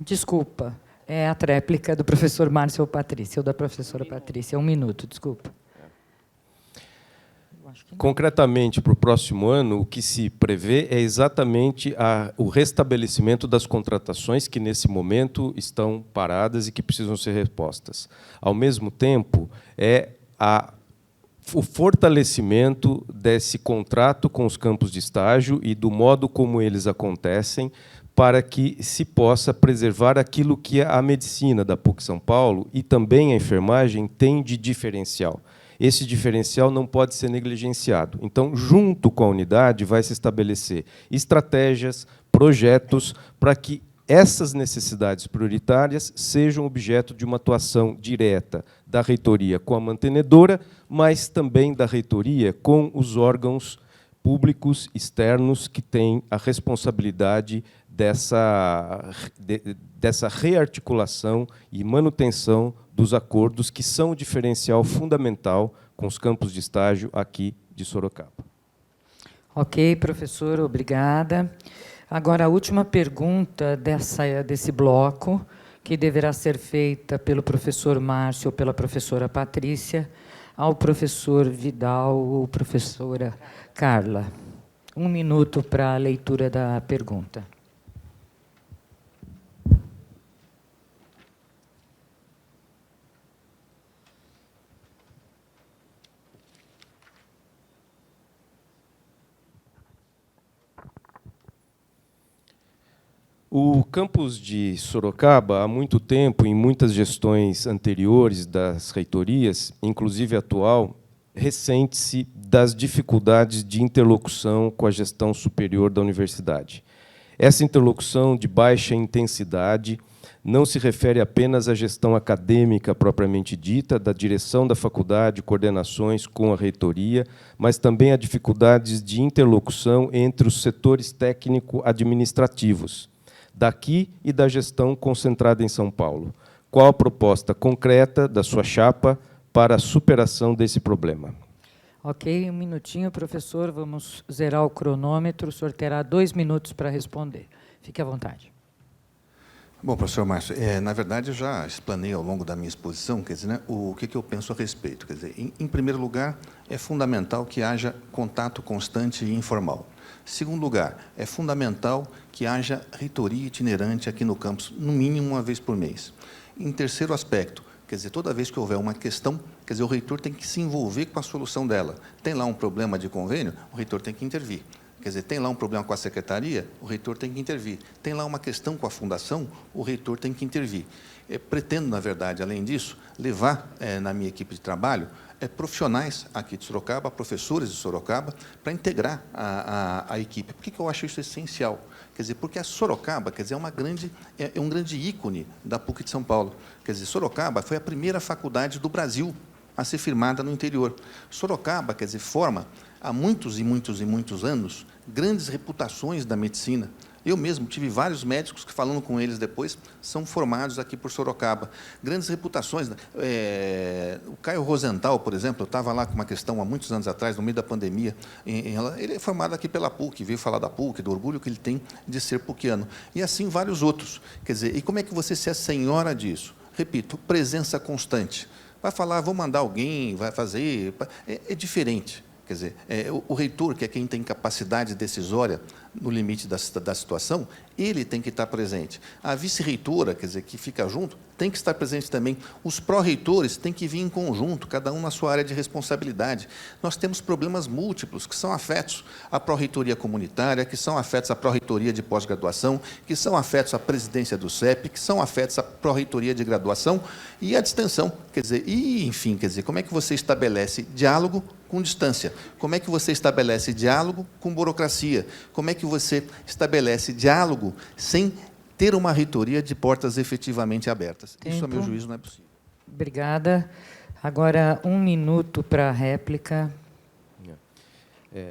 Desculpa, é a tréplica do professor Márcio ou Patrícia, ou da professora Patrícia. 1 minuto, desculpa. Concretamente, para o próximo ano, o que se prevê é exatamente o restabelecimento das contratações que, nesse momento, estão paradas e que precisam ser repostas. Ao mesmo tempo, o fortalecimento desse contrato com os campos de estágio e do modo como eles acontecem, para que se possa preservar aquilo que a medicina da PUC São Paulo e também a enfermagem tem de diferencial. Esse diferencial não pode ser negligenciado. Então, junto com a unidade, vai se estabelecer estratégias, projetos, para que essas necessidades prioritárias sejam objeto de uma atuação direta da reitoria com a mantenedora, mas também da reitoria com os órgãos públicos externos que têm a responsabilidade dessa rearticulação e manutenção dos acordos, que são o diferencial fundamental com os campos de estágio aqui de Sorocaba. Ok, professor, obrigada. Agora, a última pergunta desse bloco, que deverá ser feita pelo professor Márcio ou pela professora Patrícia, ao professor Vidal ou professora Carla. 1 minuto para a leitura da pergunta. O campus de Sorocaba, há muito tempo, em muitas gestões anteriores das reitorias, inclusive a atual, ressente-se das dificuldades de interlocução com a gestão superior da universidade. Essa interlocução de baixa intensidade não se refere apenas à gestão acadêmica propriamente dita, da direção da faculdade, coordenações com a reitoria, mas também a dificuldades de interlocução entre os setores técnico-administrativos, daqui e da gestão concentrada em São Paulo. Qual a proposta concreta da sua chapa para a superação desse problema? Ok, 1 minutinho, professor. Vamos zerar o cronômetro. O senhor terá 2 minutos para responder. Fique à vontade. Bom, professor Márcio, na verdade, eu já explanei ao longo da minha exposição, quer dizer, né, o que eu penso a respeito. Quer dizer, em primeiro lugar, é fundamental que haja contato constante e informal. Segundo lugar, é fundamental que haja reitoria itinerante aqui no campus, no mínimo 1 vez por mês. Em terceiro aspecto, quer dizer, toda vez que houver uma questão, quer dizer, o reitor tem que se envolver com a solução dela. Tem lá um problema de convênio, o reitor tem que intervir. Quer dizer, tem lá um problema com a secretaria, o reitor tem que intervir. Tem lá uma questão com a fundação, o reitor tem que intervir. Pretendo, na verdade, além disso, levar na minha equipe de trabalho profissionais aqui de Sorocaba, professores de Sorocaba, para integrar a equipe. Por que eu acho isso essencial? Quer dizer, porque a Sorocaba, quer dizer, é um grande ícone da PUC de São Paulo. Quer dizer, Sorocaba foi a primeira faculdade do Brasil a ser firmada no interior. Sorocaba, quer dizer, forma há muitos e muitos e muitos anos grandes reputações da medicina. Eu mesmo tive vários médicos que, falando com eles depois, são formados aqui por Sorocaba. Grandes reputações. O Caio Rosenthal, por exemplo, eu estava lá com uma questão há muitos anos atrás, no meio da pandemia. Ele é formado aqui pela PUC, veio falar da PUC, do orgulho que ele tem de ser puciano. E assim vários outros. Quer dizer, e como é que você se assenhora disso? Repito, presença constante. Vai falar, vou mandar alguém, vai fazer... É diferente. Quer dizer, o reitor, que é quem tem capacidade decisória no limite da situação, ele tem que estar presente. A vice-reitora, quer dizer, que fica junto, tem que estar presente também. Os pró-reitores têm que vir em conjunto, cada um na sua área de responsabilidade. Nós temos problemas múltiplos que são afetos à pró-reitoria comunitária, que são afetos à pró-reitoria de pós-graduação, que são afetos à presidência do CEP, que são afetos à pró-reitoria de graduação e à distensão. Quer dizer, enfim, quer dizer, como é que você estabelece diálogo com distância? Como é que você estabelece diálogo com burocracia? Como é que você estabelece diálogo sem ter uma reitoria de portas efetivamente abertas? Tempo. Isso, a meu juízo, não é possível. Obrigada. Agora, 1 minuto para a réplica.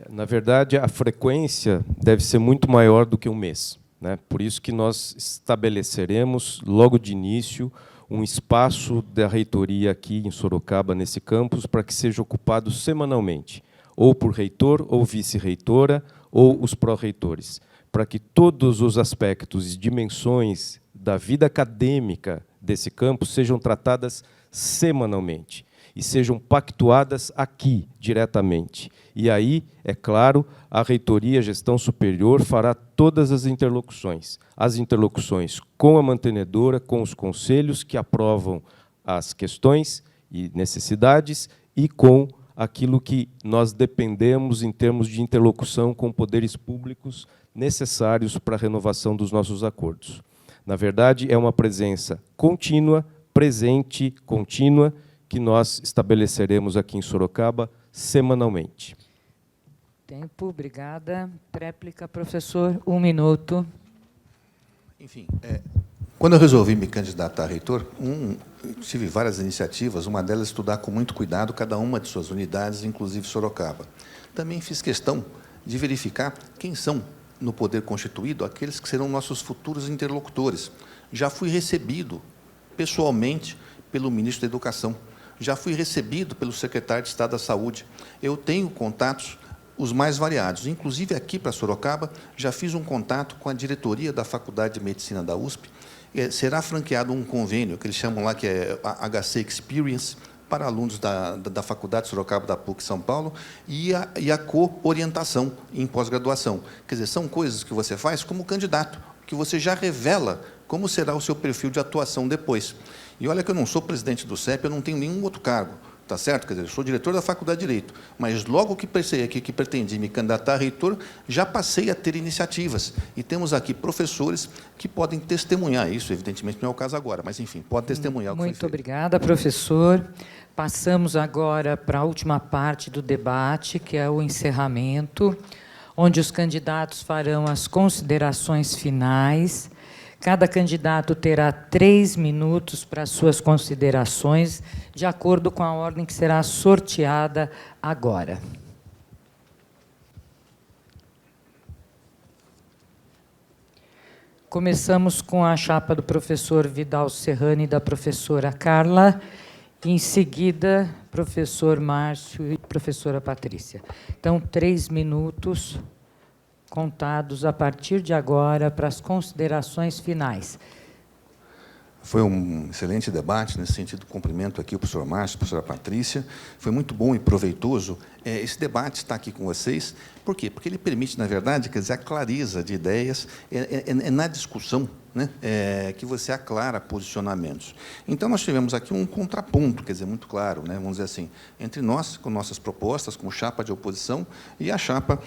Na verdade, a frequência deve ser muito maior do que 1 mês, né? Por isso que nós estabeleceremos, logo de início, um espaço da reitoria aqui em Sorocaba, nesse campus, para que seja ocupado semanalmente, ou por reitor, ou vice-reitora, ou os pró-reitores, para que todos os aspectos e dimensões da vida acadêmica desse campus sejam tratadas semanalmente e sejam pactuadas aqui, diretamente. E aí, é claro, a reitoria, a gestão superior, fará todas as interlocuções com a mantenedora, com os conselhos que aprovam as questões e necessidades e com aquilo que nós dependemos em termos de interlocução com poderes públicos necessários para a renovação dos nossos acordos. Na verdade, é uma presença contínua, presente, contínua, que nós estabeleceremos aqui em Sorocaba semanalmente. Tempo, obrigada. Tréplica, professor, 1 minuto. Enfim, quando eu resolvi me candidatar a reitor, tive várias iniciativas, uma delas estudar com muito cuidado cada uma de suas unidades, inclusive Sorocaba. Também fiz questão de verificar quem são, no poder constituído, aqueles que serão nossos futuros interlocutores. Já fui recebido pessoalmente pelo ministro da Educação, já fui recebido pelo secretário de Estado da Saúde. Eu tenho contatos os mais variados. Inclusive, aqui para Sorocaba, já fiz um contato com a diretoria da Faculdade de Medicina da USP. Será franqueado um convênio, que eles chamam lá, que é a HC Experience, para alunos da Faculdade de Sorocaba, da PUC São Paulo, e a co-orientação em pós-graduação. Quer dizer, são coisas que você faz como candidato, que você já revela como será o seu perfil de atuação depois. E olha que eu não sou presidente do CEP, eu não tenho nenhum outro cargo, tá certo? Quer dizer, eu sou diretor da Faculdade de Direito, mas logo que pensei aqui que pretendi me candidatar a reitor, já passei a ter iniciativas. E temos aqui professores que podem testemunhar isso, evidentemente não é o caso agora, mas, enfim, pode testemunhar o que foi feito. Muito obrigada, professor. Passamos agora para a última parte do debate, que é o encerramento, onde os candidatos farão as considerações finais. Cada candidato terá 3 minutos para suas considerações, de acordo com a ordem que será sorteada agora. Começamos com a chapa do professor Vidal Serrani e da professora Carla, em seguida, professor Márcio e professora Patrícia. Então, 3 minutos contados a partir de agora para as considerações finais. Foi um excelente debate, nesse sentido, cumprimento aqui o professor Márcio, a professora Patrícia. Foi muito bom e proveitoso esse debate estar aqui com vocês. Por quê? Porque ele permite, na verdade, quer dizer, a clareza de ideias, na discussão, né, que você aclara posicionamentos. Então, nós tivemos aqui um contraponto, quer dizer, muito claro, né, vamos dizer assim, entre nós, com nossas propostas, como chapa de oposição, e a chapa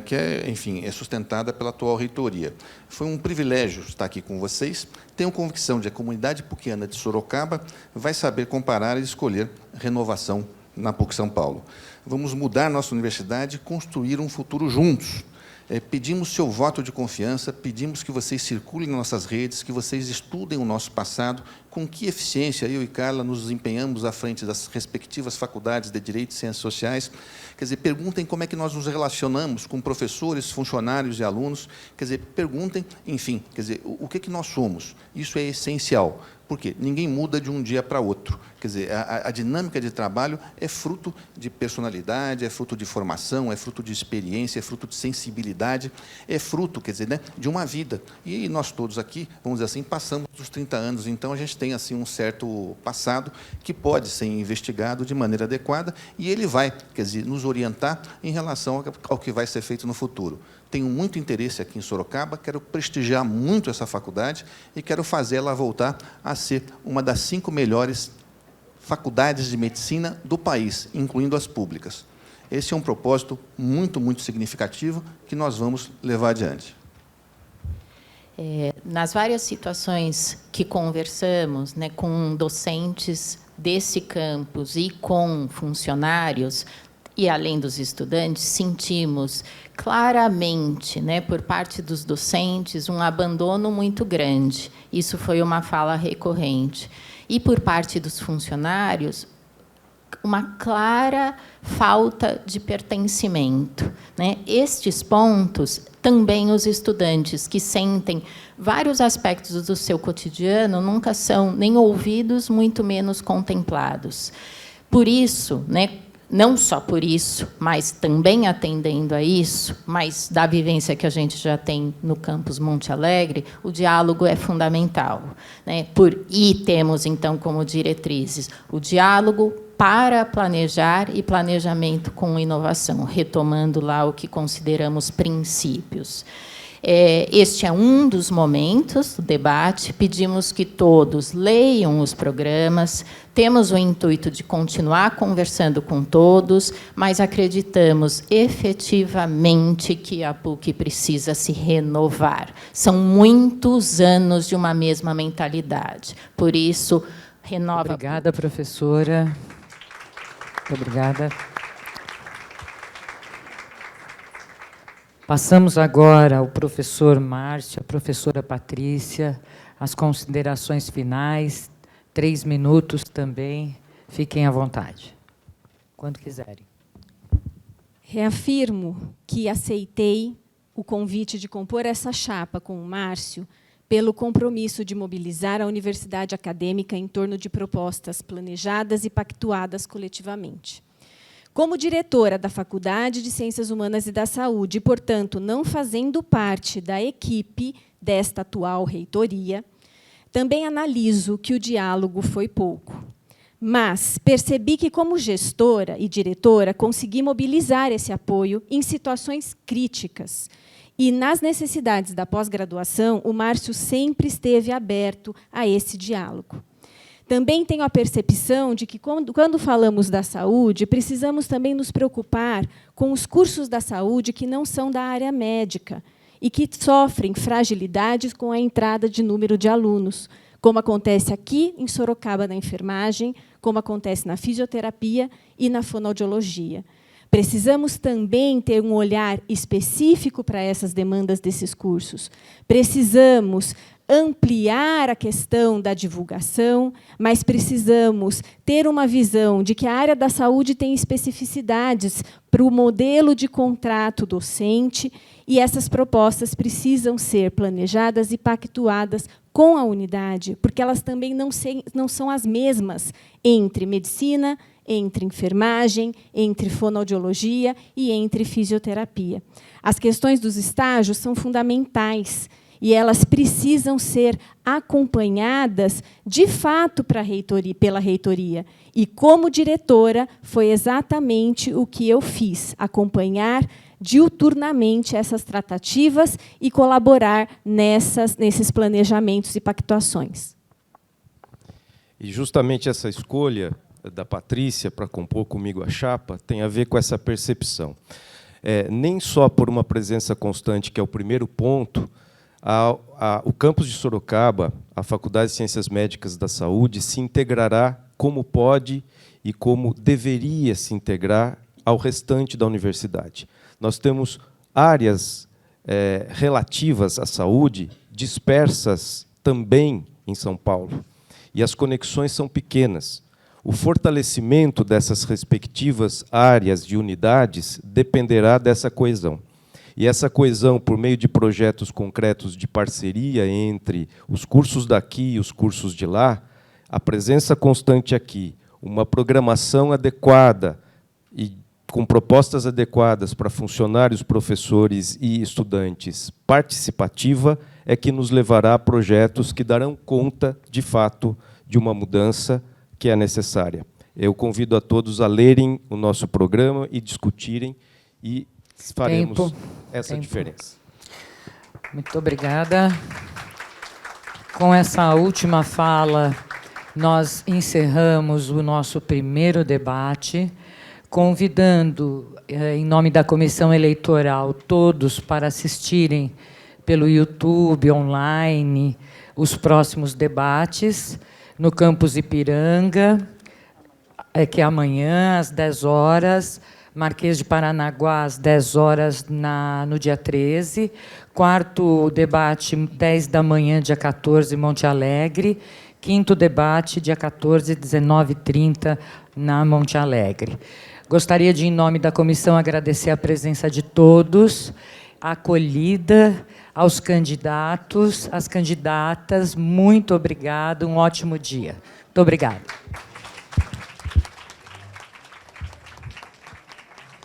que enfim, é sustentada pela atual reitoria. Foi um privilégio estar aqui com vocês. Tenho convicção de que a comunidade puquiana de Sorocaba vai saber comparar e escolher renovação na PUC São Paulo. Vamos mudar nossa universidade e construir um futuro juntos. Pedimos seu voto de confiança, pedimos que vocês circulem nas nossas redes, que vocês estudem o nosso passado, com que eficiência eu e Carla nos empenhamos à frente das respectivas faculdades de Direito e Ciências Sociais. Quer dizer, perguntem como é que nós nos relacionamos com professores, funcionários e alunos. Quer dizer, perguntem, enfim, quer dizer, o que nós somos. Isso é essencial. Por quê? Ninguém muda de um dia para outro. Quer dizer, a dinâmica de trabalho é fruto de personalidade, é fruto de formação, é fruto de experiência, é fruto de sensibilidade, é fruto, quer dizer, né, de uma vida. E nós todos aqui, vamos dizer assim, passamos dos 30 anos, então a gente tem assim um certo passado que pode ser investigado de maneira adequada e ele vai, quer dizer, nos orientar em relação ao que vai ser feito no futuro. Tenho muito interesse aqui em Sorocaba, quero prestigiar muito essa faculdade e quero fazer ela voltar a ser uma das 5 melhores faculdades de medicina do país, incluindo as públicas. Esse é um propósito muito, muito significativo que nós vamos levar adiante. Nas várias situações que conversamos, né, com docentes desse campus e com funcionários, e além dos estudantes, sentimos claramente, né, por parte dos docentes, um abandono muito grande. Isso foi uma fala recorrente. E, por parte dos funcionários, uma clara falta de pertencimento, né? Estes pontos, também os estudantes que sentem vários aspectos do seu cotidiano nunca são nem ouvidos, muito menos contemplados. Por isso, né, não só por isso, mas também atendendo a isso, mas da vivência que a gente já tem no campus Monte Alegre, o diálogo é fundamental, né? E temos, então, como diretrizes, o diálogo para planejar e planejamento com inovação, retomando lá o que consideramos princípios. Este é um dos momentos do debate. Pedimos que todos leiam os programas. Temos o intuito de continuar conversando com todos, mas acreditamos efetivamente que a PUC precisa se renovar. São muitos anos de uma mesma mentalidade. Por isso, renova. Obrigada, professora. Muito obrigada. Passamos agora ao professor Márcio, à professora Patrícia, as considerações finais, 3 minutos também. Fiquem à vontade, quando quiserem. Reafirmo que aceitei o convite de compor essa chapa com o Márcio pelo compromisso de mobilizar a universidade acadêmica em torno de propostas planejadas e pactuadas coletivamente. Como diretora da Faculdade de Ciências Humanas e da Saúde, e, portanto, não fazendo parte da equipe desta atual reitoria, também analiso que o diálogo foi pouco. Mas percebi que, como gestora e diretora, consegui mobilizar esse apoio em situações críticas. E, nas necessidades da pós-graduação, o Márcio sempre esteve aberto a esse diálogo. Também tenho a percepção de que, quando falamos da saúde, precisamos também nos preocupar com os cursos da saúde que não são da área médica e que sofrem fragilidades com a entrada de número de alunos, como acontece aqui em Sorocaba na enfermagem, como acontece na fisioterapia e na fonoaudiologia. Precisamos também ter um olhar específico para essas demandas desses cursos. Precisamos ampliar a questão da divulgação, mas precisamos ter uma visão de que a área da saúde tem especificidades para o modelo de contrato docente, e essas propostas precisam ser planejadas e pactuadas com a unidade, porque elas também não são as mesmas entre medicina, entre enfermagem, entre fonoaudiologia e entre fisioterapia. As questões dos estágios são fundamentais, e elas precisam ser acompanhadas, de fato, pela reitoria. E, como diretora, foi exatamente o que eu fiz, acompanhar diuturnamente essas tratativas e colaborar nesses planejamentos e pactuações. E, justamente, essa escolha da Patrícia para compor comigo a chapa tem a ver com essa percepção. Nem só por uma presença constante, que é o primeiro ponto, o campus de Sorocaba, a Faculdade de Ciências Médicas da Saúde, se integrará como pode e como deveria se integrar ao restante da universidade. Nós temos áreas relativas à saúde dispersas também em São Paulo, e as conexões são pequenas. O fortalecimento dessas respectivas áreas de unidades dependerá dessa coesão. E essa coesão, por meio de projetos concretos de parceria entre os cursos daqui e os cursos de lá, a presença constante aqui, uma programação adequada e com propostas adequadas para funcionários, professores e estudantes, participativa, é que nos levará a projetos que darão conta, de fato, de uma mudança que é necessária. Eu convido a todos a lerem o nosso programa e discutirem, e faremos essa diferença. Muito obrigada. Com essa última fala, nós encerramos o nosso primeiro debate, convidando, em nome da Comissão Eleitoral, todos para assistirem pelo YouTube, online, os próximos debates, no campus Ipiranga, que é amanhã, às 10 horas, Marquês de Paranaguá, às 10 horas, no dia 13. Quarto debate, 10 da manhã, dia 14, Monte Alegre. Quinto debate, dia 14, 19h30, na Monte Alegre. Gostaria de, em nome da comissão, agradecer a presença de todos, a acolhida, aos candidatos, às candidatas. Muito obrigado, um ótimo dia. Muito obrigada.